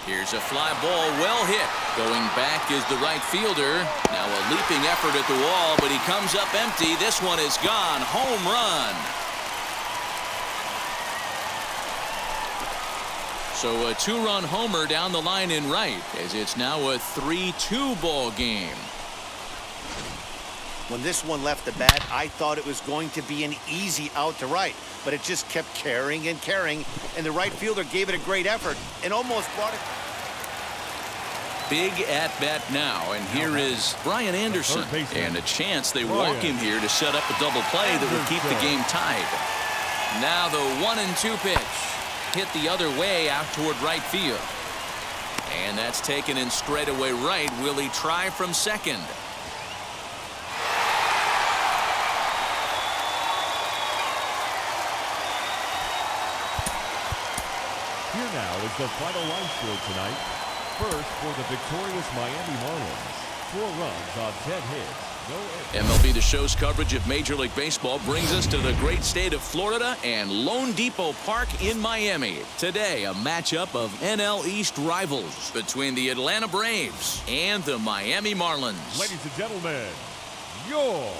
Here's a fly ball, well hit. Going back is the right fielder. Now a leaping effort at the wall, but he comes up empty. This one is gone. Home run. So a 2-run homer down the line in right, as it's now a 3-2 ball game. When this one left the bat, I thought it was going to be an easy out to right, but it just kept carrying and carrying, and the right fielder gave it a great effort and almost brought it. Big at bat now, and here is Brian Anderson, and a chance they walk him here to set up a double play that will keep the game tied. Now the 1-2 pitch. Hit the other way out toward right field. And that's taken in straightaway right. Will he try from second? Here now is the final line score tonight. First for the victorious Miami Marlins. 4 runs on 10 hits. No errors. MLB The Show's coverage of Major League Baseball brings us to the great state of Florida and Lone Depot Park in Miami. Today, a matchup of NL East rivals between the Atlanta Braves and the Miami Marlins. Ladies and gentlemen, your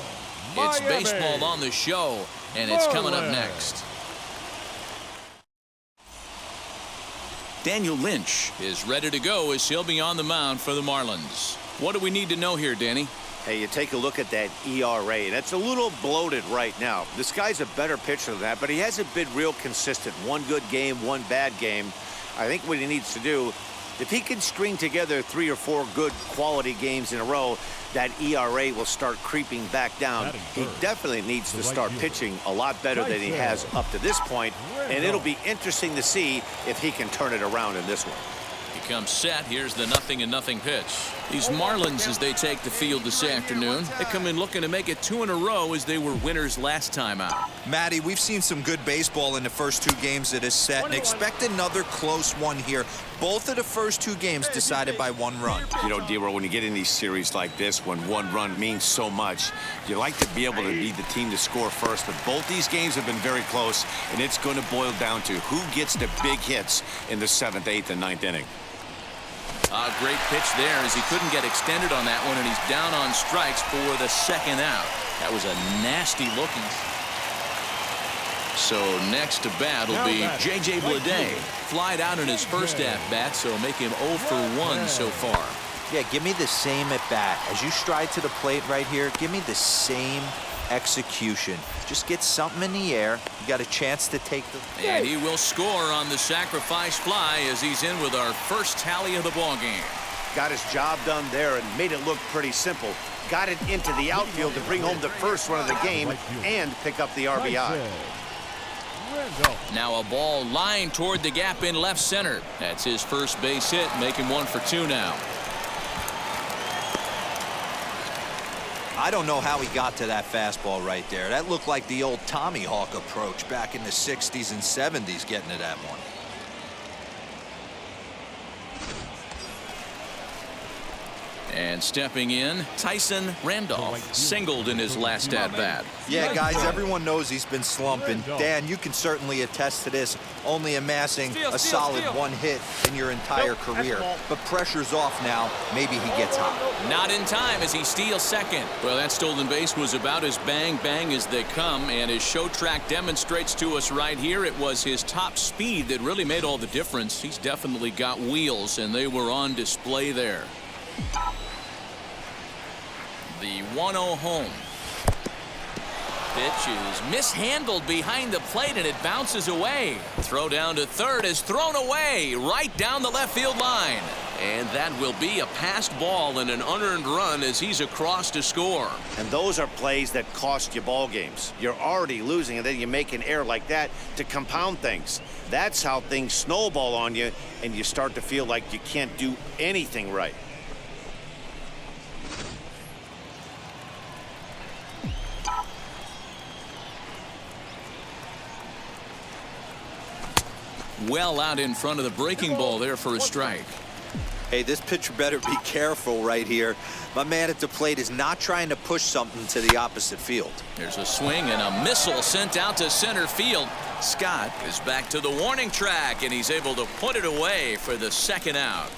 It's Miami baseball on the show, and it's coming up next. Daniel Lynch is ready to go as he'll be on the mound for the Marlins. What do we need to know here, Danny? Hey, you take a look at that ERA, and it's a little bloated right now. This guy's a better pitcher than that, but he hasn't been real consistent. 1 good game, 1 bad game. I think what he needs to do, if he can string together 3 or 4 good quality games in a row, that ERA will start creeping back down. He definitely needs to start pitching a lot better than he has up to this point, and it'll be interesting to see if he can turn it around in this one. He comes set. Here's the 0-0 pitch. These Marlins, as they take the field this afternoon, they come in looking to make it 2 in a row as they were winners last time out. Matty, we've seen some good baseball in the first 2 games of this set, and expect another close one here. Both of the first 2 games decided by 1 run. You know, D-Row, when you get in these series like this, when 1 run means so much, you like to be able to be the team to score first. But both these games have been very close, and it's going to boil down to who gets the big hits in the 7th, 8th, and 9th inning. A great pitch there as he couldn't get extended on that one, and he's down on strikes for the 2nd out. That was a nasty looking. So next to bat will be J.J. Bleday. Flied out in his first at-bat, so make him 0 for 1 so far. Yeah, give me the same at bat. As you stride to the plate right here, give me the same execution. Just get something in the air. You got a chance to take the... And he will score on the sacrifice fly as he's in with our first tally of the ball game. Got his job done there and made it look pretty simple. Got it into the outfield to bring home the first run of the game and pick up the RBI. Now a ball lined toward the gap in left center. That's his first base hit, making 1 for 2 now. I don't know how he got to that fastball right there. That looked like the old Tommy Hawk approach back in the 60s and 70s getting to that one. And stepping in, Tyson Randolph singled in his last at-bat. Yeah, guys, everyone knows he's been slumping. Dan, you can certainly attest to this, only amassing a solid 1 hit in your entire career. But pressure's off now. Maybe he gets hot. Not in time as he steals second. Well, that stolen base was about as bang-bang as they come, and his show track demonstrates to us right here it was his top speed that really made all the difference. He's definitely got wheels, and they were on display there. The 1-0 home. Pitch is mishandled behind the plate and it bounces away. Throw down to third is thrown away right down the left field line. And that will be a passed ball and an unearned run as he's across to score. And those are plays that cost you ball games. You're already losing and then you make an error like that to compound things. That's how things snowball on you and you start to feel like you can't do anything right. Well out in front of the breaking ball there for a strike. Hey, this pitcher better be careful right here. My man at the plate is not trying to push something to the opposite field. There's a swing and a missile sent out to center field. Scott is back to the warning track and he's able to put it away for the second out.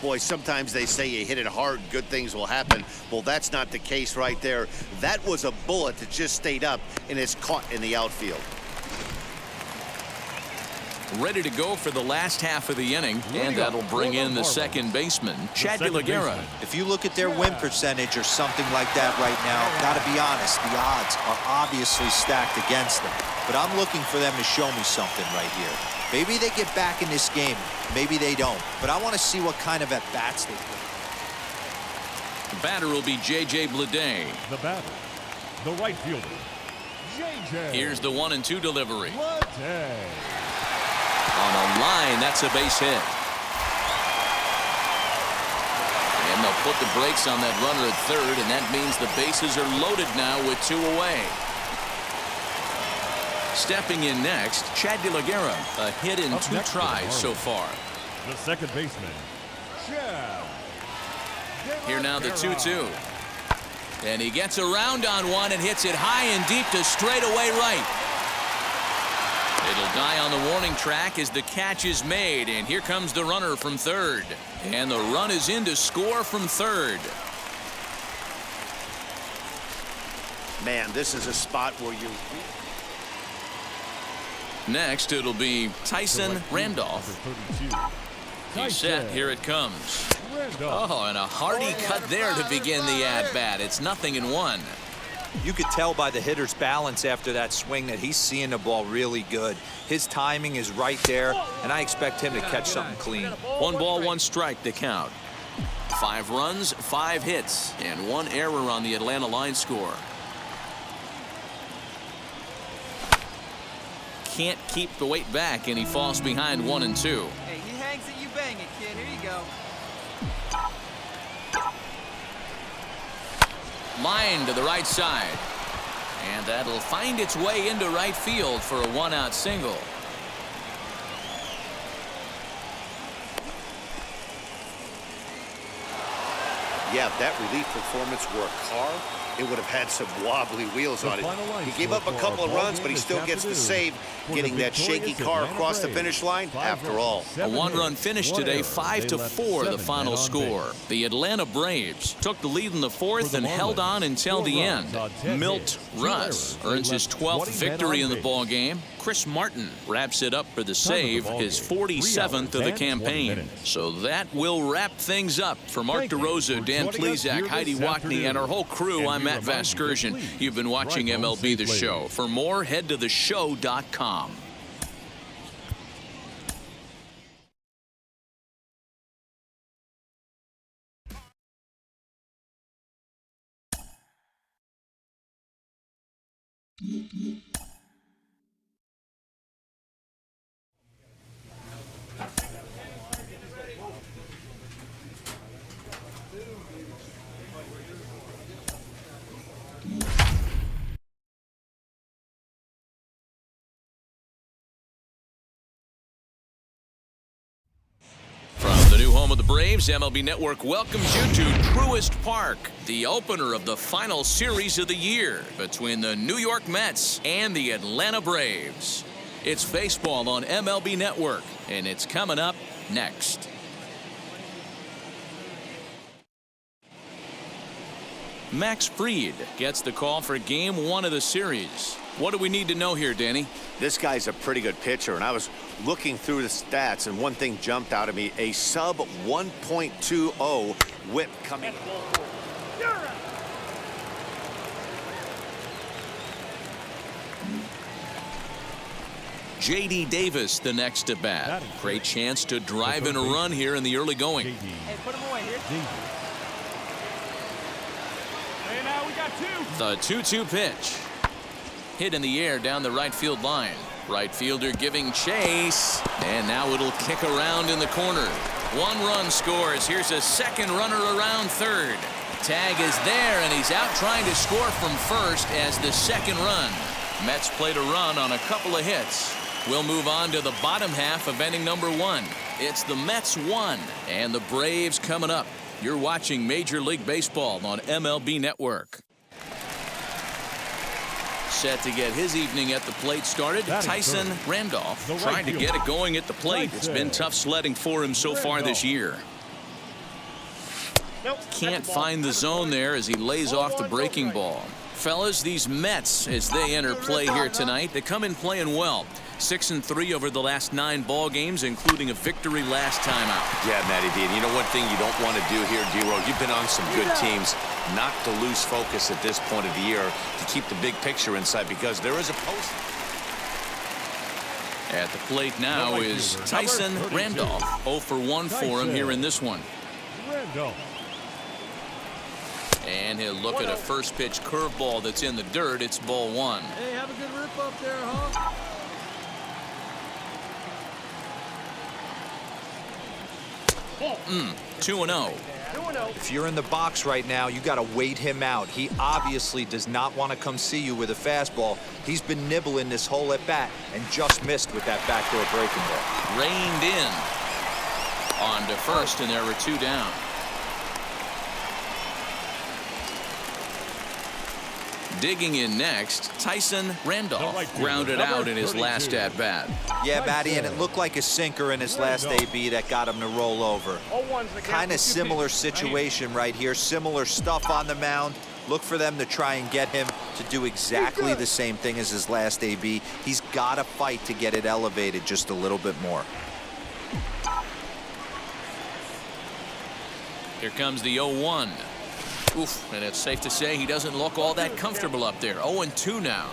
Boy, sometimes they say you hit it hard, good things will happen. Well, that's not the case right there. That was a bullet that just stayed up and is caught in the outfield. Ready to go for the last half of the inning, and that'll bring in the second baseman, Chad Gallagher. If you look at their win percentage or something like that right now, got to be honest, the odds are obviously stacked against them. But I'm looking for them to show me something right here. Maybe they get back in this game, maybe they don't. But I want to see what kind of at-bats they play. The batter will be J.J. Bleday. The batter, the right fielder, J.J. Here's the 1-2 delivery. Bleday. On a line, that's a base hit. And they'll put the brakes on that runner at third, and that means the bases are loaded now with 2 away. Stepping in next, Chad Gallagher, a hit in 2 tries so far. The second baseman, Chad. Here now the 2-2. And he gets around on one and hits it high and deep to straightaway right. It'll die on the warning track as the catch is made, and here comes the runner from third. And the run is in to score from third. Man, this is a spot where you... Next, it'll be Tyson Randolph. He's set. Here it comes. Oh, and a hearty cut there to begin the at-bat. It's 0-1. You could tell by the hitter's balance after that swing that he's seeing the ball really good. His timing is right there, and I expect him to catch something clean. 1 ball, 1 strike to count. 5 runs, 5 hits, and 1 error on the Atlanta line score. Can't keep the weight back, and he falls behind 1-2. Hey, he hangs it, you bang it, kid. Here you go. Line to the right side. And that'll find its way into right field for a 1-out single. Yeah, if that relief performance were a car, it would have had some wobbly wheels on it. He gave up a couple of runs, but he still gets the save, getting that shaky car across the finish line after all. A 1-run finish today, 5-4 the final score. The Atlanta Braves took the lead in the 4th and held on until the end. Milt Russ earns his 12th victory in the ballgame. Chris Martin wraps it up for the save, his 47th of the campaign. So that will wrap things up. For Mark DeRosa, Dan Dan Plezak, Heidi Watney, and our whole crew, I'm Matt Vasgersian. You've been watching MLB The Show. For more, head to theshow.com. From the new home of the Braves, MLB Network welcomes you to Truist Park, the opener of the final series of the year between the New York Mets and the Atlanta Braves. It's baseball on MLB Network, and it's coming up next. Max Fried gets the call for Game 1 of the series. What do we need to know here, Danny? This guy's a pretty good pitcher, and I was looking through the stats, and one thing jumped out at me: a sub 1.20 whip coming. J.D. Davis, the next at bat. Great chance to drive in a run here in the early going. Hey, put him away here. Hey, now we got two. The 2-2 pitch. Hit in the air down the right field line. Right fielder giving chase. And now it'll kick around in the corner. 1 run scores. Here's a second runner around third. Tag is there, and he's out trying to score from first as the second run. Mets played a run on a couple of hits. We'll move on to the bottom half of inning number 1. It's the Mets 1 and the Braves coming up. You're watching Major League Baseball on MLB Network. Set to get his evening at the plate started. Tyson Randolph trying to get it going at the plate. It's been tough sledding for him so far this year. Can't find the zone there as he lays off the breaking ball. Fellas, these Mets, as they enter play here tonight, they come in playing well. 6-3 over the last 9 ball games, including a victory last time out. Yeah, Matty D. And you know one thing you don't want to do here, D-Row, you've been on some good teams, not to lose focus at this point of the year, to keep the big picture in sight, because there is a post. At the plate now is Tyson Randolph. 0 for 1 for him here in this one. And he'll look at a first pitch curveball that's in the dirt. It's ball 1. Hey, have a good rip up there, huh? 2-0. If you're in the box right now, you got to wait him out. He obviously does not want to come see you with a fastball. He's been nibbling this whole at bat and just missed with that backdoor breaking ball. Reined in. On to first, and there were 2 down. Digging in next, Tyson Randolph grounded out in his last at bat. Yeah, Matty, and it looked like a sinker in his last AB that got him to roll over. Kind of similar situation right here. Similar stuff on the mound. Look for them to try and get him to do exactly the same thing as his last AB. He's got to fight to get it elevated just a little bit more. Here comes the 0-1. Oof, and it's safe to say he doesn't look all that comfortable up there. 0-2 now.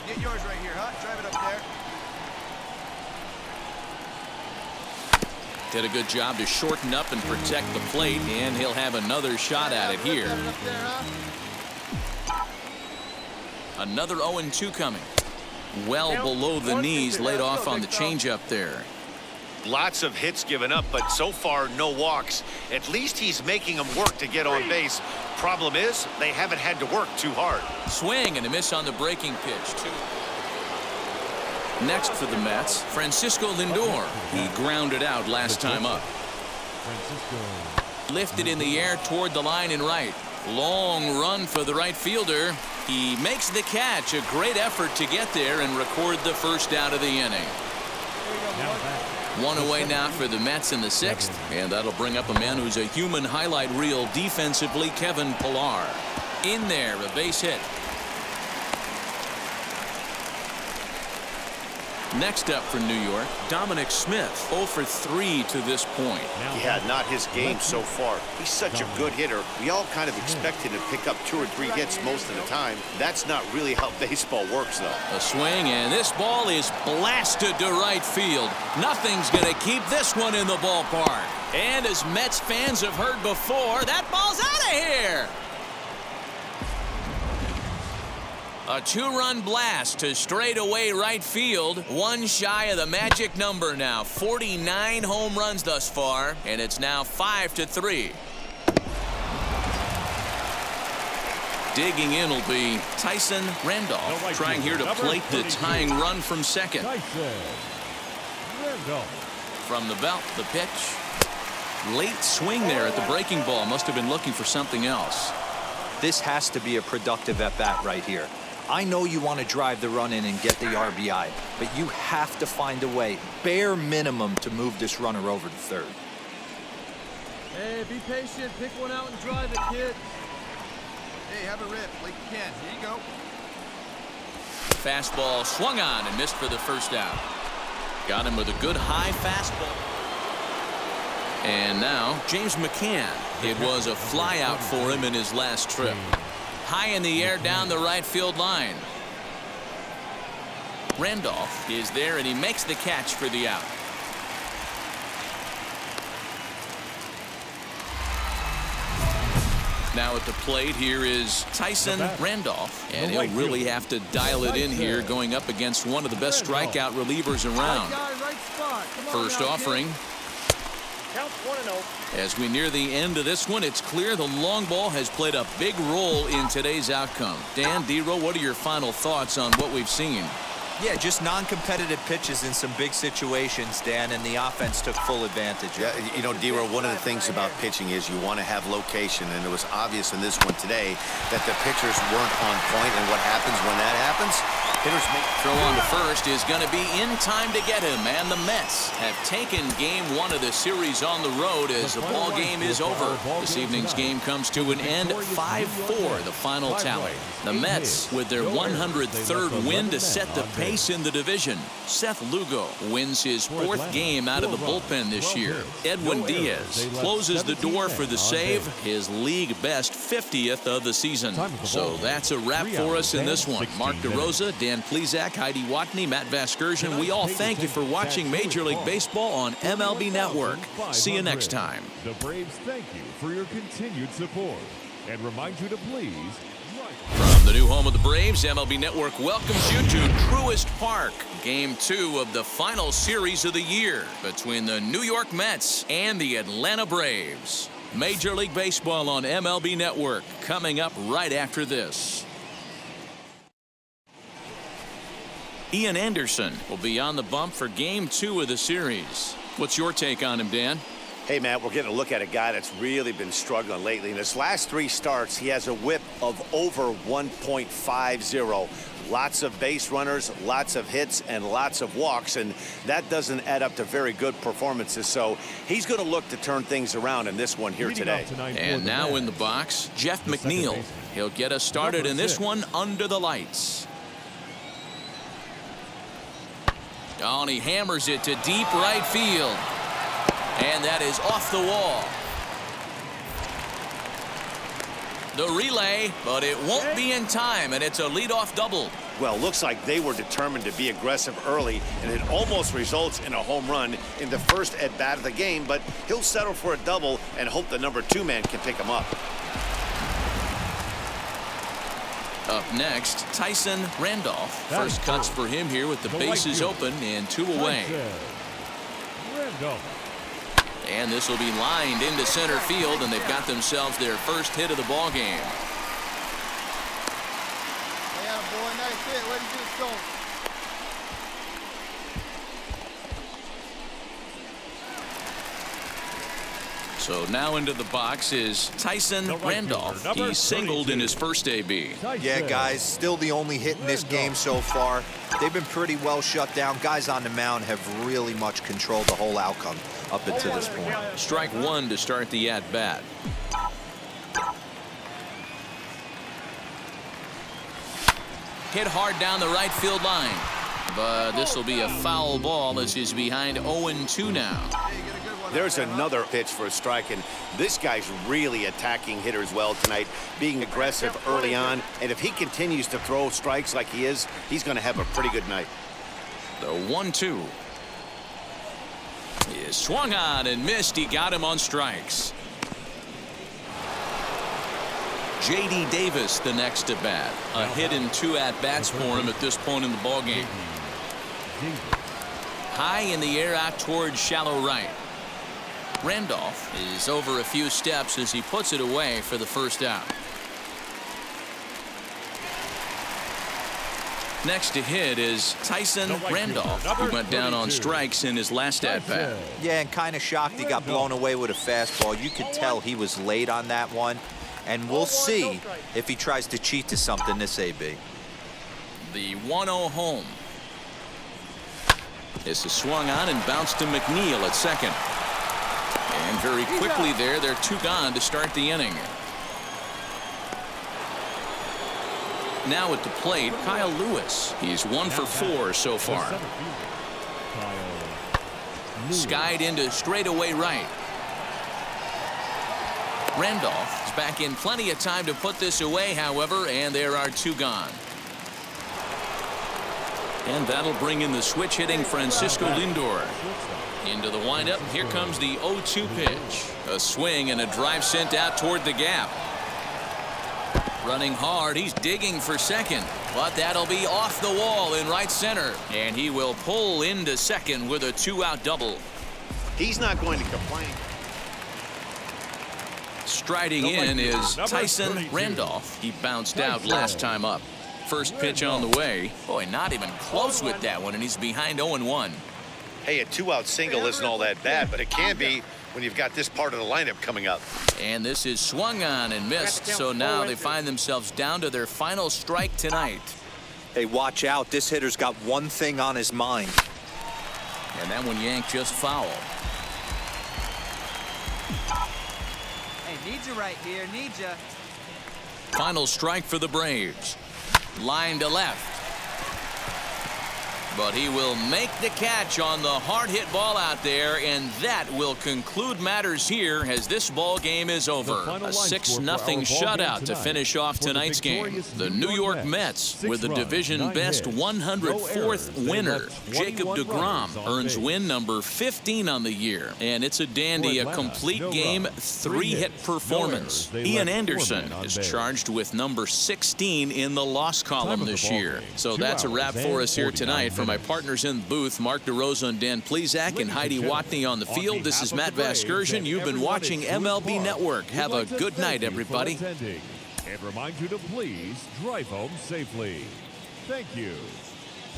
Get yours right here, huh? Drive it up there. Did a good job to shorten up and protect the plate, and he'll have another shot at it here. Another 0-2 coming. Well below the knees, laid off on the changeup there. Lots of hits given up, but so far no walks. At least he's making them work to get on base. Problem is, they haven't had to work too hard. Swing and a miss on the breaking pitch, too. Next for the Mets, Francisco Lindor. He grounded out last time up. Lifted in the air toward the line and right. Long run for the right fielder. He makes the catch. A great effort to get there and record the first out of the inning. 1 away now for the Mets in the 6th, and that'll bring up a man who's a human highlight reel defensively, Kevin Pillar. In there, a base hit. Next up for New York, Dominic Smith, 0 for 3 to this point. Yeah, not his game so far. He's such a good hitter. We all kind of expect him to pick up 2 or 3 hits most of the time. That's not really how baseball works, though. A swing, and this ball is blasted to right field. Nothing's going to keep this one in the ballpark. And as Mets fans have heard before, that ball's out of here. A 2-run blast to straightaway right field. 1 shy of the magic number now. 49 home runs thus far, and it's now 5-3. Digging in will be Tyson Randolph, trying here to plate the tying run from second. From the belt, the pitch. Late swing there at the breaking ball. Must have been looking for something else. This has to be a productive at-bat right here. I know you want to drive the run in and get the RBI, but you have to find a way, bare minimum, to move this runner over to third. Hey, be patient. Pick one out and drive it, kid. Hey, have a rip like you can. Here you go. Fastball swung on and missed for the first out. Got him with a good high fastball. And now James McCann. It was a fly out for him in his last trip. High in the air down the right field line. Randolph is there, and he makes the catch for the out. Now at the plate here is Tyson Randolph, and he'll really have to dial it in here going up against one of the best strikeout relievers around. First offering. As we near the end of this one, it's clear the long ball has played a big role in today's outcome. Dan, D-Row, what are your final thoughts on what we've seen? Yeah, just non-competitive pitches in some big situations, Dan, and the offense took full advantage. Yeah, you know, D-Row, one of the things about pitching is you want to have location, and it was obvious in this one today that the pitchers weren't on point, and what happens when that happens? Hitters make... Throw on to first is going to be in time to get him, and the Mets have taken game 1 of the series on the road as the ball game is over. This evening's game comes to an end, 5-4, the final tally. The Mets with their 103rd win to set the pace in the division. Seth Lugo wins his 4th game out of the bullpen this year. Edwin Diaz closes the door for the save, his league best 50th of the season. So that's a wrap for us in this one. Mark DeRosa, Dan Plezak, Heidi Watney, Matt Vasgersian, we all thank you for watching Major League Baseball on MLB Network. See you next time. The Braves thank you for your continued support and remind you to please From the new home of the Braves, MLB Network welcomes you to Truist Park. Game 2 of the final series of the year between the New York Mets and the Atlanta Braves. Major League Baseball on MLB Network coming up right after this. Ian Anderson will be on the bump for Game 2 of the series. What's your take on him, Dan? Hey, Matt, we're getting a look at a guy that's really been struggling lately. In his last 3 starts, he has a whip of over 1.50. Lots of base runners, lots of hits, and lots of walks, and that doesn't add up to very good performances. So he's going to look to turn things around in this one here today. And now in the box, Jeff McNeil. He'll get us started in this one under the lights. Oh, and he hammers it to deep right field. And that is off the wall. The relay, but it won't be in time, and it's a leadoff double. Well, looks like they were determined to be aggressive early, and it almost results in a home run in the first at-bat of the game, but he'll settle for a double and hope the number 2 man can pick him up. Up next, Tyson Randolph. First cuts for him here with the bases open and 2 away. And this will be lined into center field, and they've got themselves their first hit of the ball game. Hey, boy, nice hit. Where did you get going? So now into the box is Tyson Randolph. He singled in his first AB. Yeah, guys, still the only hit in this game so far. They've been pretty well shut down. Guys on the mound have really much controlled the whole outcome up until this point. Strike 1 to start the at-bat. Hit hard down the right field line. But this will be a foul ball as he's behind 0-2 now. There's another pitch for a strike, and this guy's really attacking hitters well tonight, being aggressive early on. And if he continues to throw strikes like he is, he's going to have a pretty good night. The 1-2 is swung on and missed. He got him on strikes. J.D. Davis the next to bat. A hit and 2 at-bats for him at this point in the ballgame. High in the air out towards shallow right. Randolph is over a few steps as he puts it away for the first out. Next to hit is Tyson Randolph, who went down on strikes in his last at-bat. Yeah, and kind of shocked he got blown away with a fastball. You could tell he was late on that one. And we'll see if he tries to cheat to something this AB. The 1-0 home. This is swung on and bounced to McNeil at second. And very quickly there, they're 2 gone to start the inning. Now at the plate, Kyle Lewis. He's 1 for 4 so far. Skied into straightaway right. Randolph is back in plenty of time to put this away, however, and there are 2 gone. And that'll bring in the switch hitting Francisco Lindor. Into the windup, here comes the 0-2 pitch. A swing and a drive sent out toward the gap. Running hard, he's digging for second, but that'll be off the wall in right center. And he will pull into second with a 2-out double. He's not going to complain. Striding in is Tyson Randolph. He bounced out last time up. First pitch on the way. Boy, not even close with that one, and he's behind 0-1. Hey, a 2-out single isn't all that bad, but it can be when you've got this part of the lineup coming up. And this is swung on and missed, so now they find themselves down to their final strike tonight. Hey, watch out. This hitter's got one thing on his mind. And that one yanked just foul. Hey, need you right here, need you. Final strike for the Braves. Line to left. But he will make the catch on the hard hit ball out there, and that will conclude matters here as this ball game is over. A 6-0 shutout to finish off tonight's game. The New York Mets with the division best 104th winner. Jacob deGrom earns win number 15 on the year, and it's a dandy, a complete game 3-hit performance. Ian Anderson is charged with number 16 in the loss column this year. So that's a wrap for us here tonight. For my partners in the booth, Mark DeRosa and Dan Plesac and Heidi Watney on the field, this is Matt Vasgersian. You've been watching MLB Network. Have a good night, everybody. And remind you to please drive home safely. Thank you.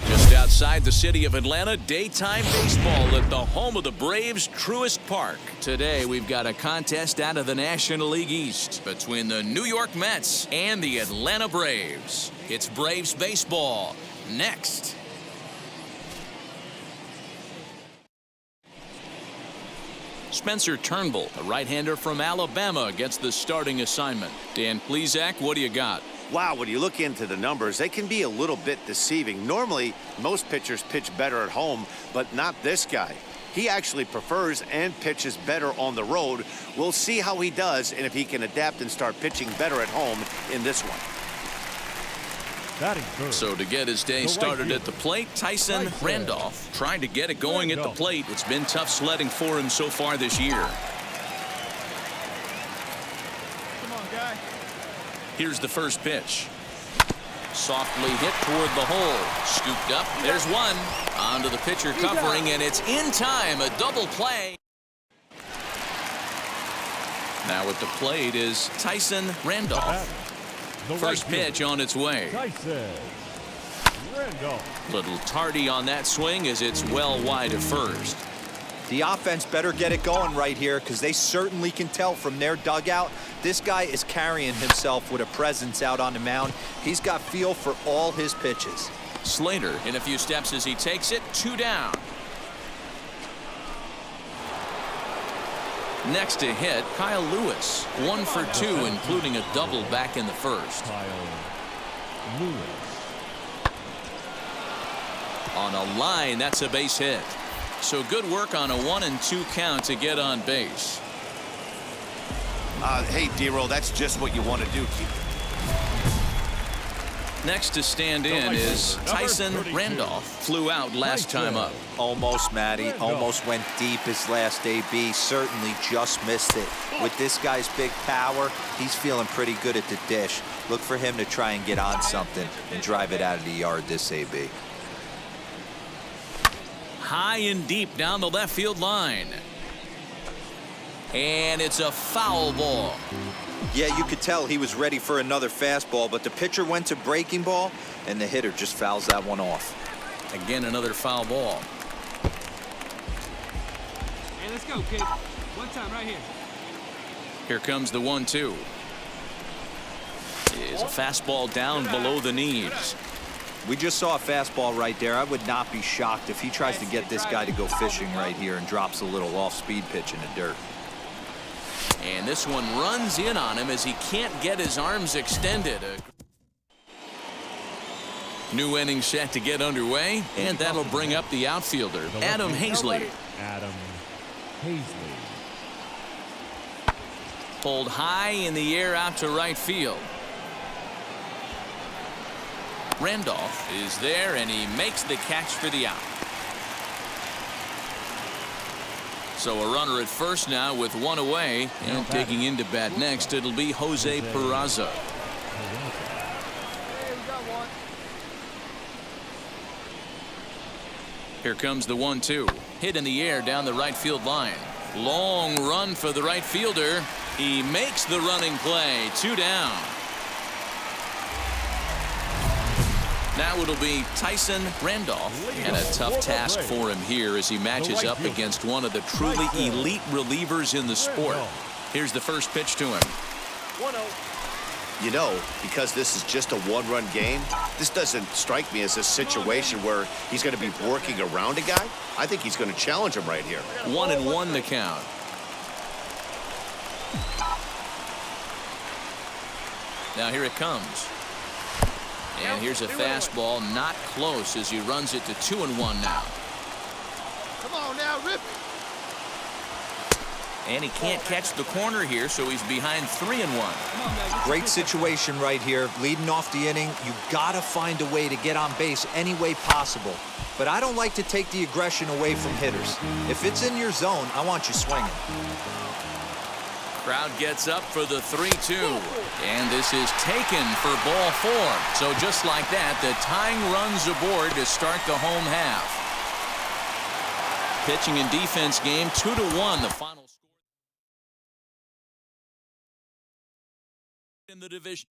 Just outside the city of Atlanta, daytime baseball at the home of the Braves, Truist Park. Today, we've got a contest out of the National League East between the New York Mets and the Atlanta Braves. It's Braves baseball next. Spencer Turnbull, a right-hander from Alabama, gets the starting assignment. Dan Plesac, what do you got? Wow, when you look into the numbers, they can be a little bit deceiving. Normally, most pitchers pitch better at home, but not this guy. He actually prefers and pitches better on the road. We'll see how he does and if he can adapt and start pitching better at home in this one. So to get his day started at the plate, Tyson Randolph trying to get it going at the plate. It's been tough sledding for him so far this year. Come on, guy. Here's the first pitch. Softly hit toward the hole. Scooped up. There's one. Onto the pitcher covering, and it's in time. A double play. Now at the plate is Tyson Randolph. First pitch on its way. Little tardy on that swing as it's well wide of first. The offense better get it going right here because they certainly can tell from their dugout this guy is carrying himself with a presence out on the mound. He's got feel for all his pitches. Slater in a few steps as he takes it, 2 down. Next to hit, Kyle Lewis, 1 for 2, including a double back in the first. On a line, that's a base hit. So good work on a 1-2 count to get on base. Hey, D-Roll, that's just what you want to do. Next to stand in is Tyson Randolph. Flew out last time up. Almost, Matty. Almost went deep his last AB. Certainly just missed it. With this guy's big power, he's feeling pretty good at the dish. Look for him to try and get on something and drive it out of the yard this AB. High and deep down the left field line. And it's a foul ball. Yeah, you could tell he was ready for another fastball, but the pitcher went to breaking ball, and the hitter just fouls that one off. Again, another foul ball. Hey, let's go, kid. One time right here. Here comes the 1-2. Is a fastball down below the knees. We just saw a fastball right there. I would not be shocked if he tries to get this guy to go fishing right here and drops a little off-speed pitch in the dirt. And this one runs in on him as he can't get his arms extended. New inning set to get underway, and that'll bring up the outfielder, Adam Hazley. Adam Hazley. Pulled high in the air out to right field. Randolph is there, and he makes the catch for the out. So a runner at first now with one away, and taking into bat next, it'll be Jose Peraza. Here comes the 1-2. Hit in the air down the right field line. Long run for the right fielder. He makes the running play. 2 down. Now it'll be Tyson Randolph, and a tough task for him here as he matches up against one of the truly elite relievers in the sport. Here's the first pitch to him. 1-0. You know, because this is just a one-run game, this doesn't strike me as a situation where he's going to be working around a guy. I think he's going to challenge him right here. 1-1 the count. Now here it comes. And here's a fastball, not close, as he runs it to 2-1 now. Come on now, rip it. And he can't catch the corner here, so he's behind 3-1. Great situation right here. Leading off the inning, you gotta find a way to get on base any way possible. But I don't like to take the aggression away from hitters. If it's in your zone, I want you swinging. Crowd gets up for the 3-2. And this is taken for ball 4. So just like that, the tying runs aboard to start the home half. Pitching and defense game, 2-1, the final score in the division.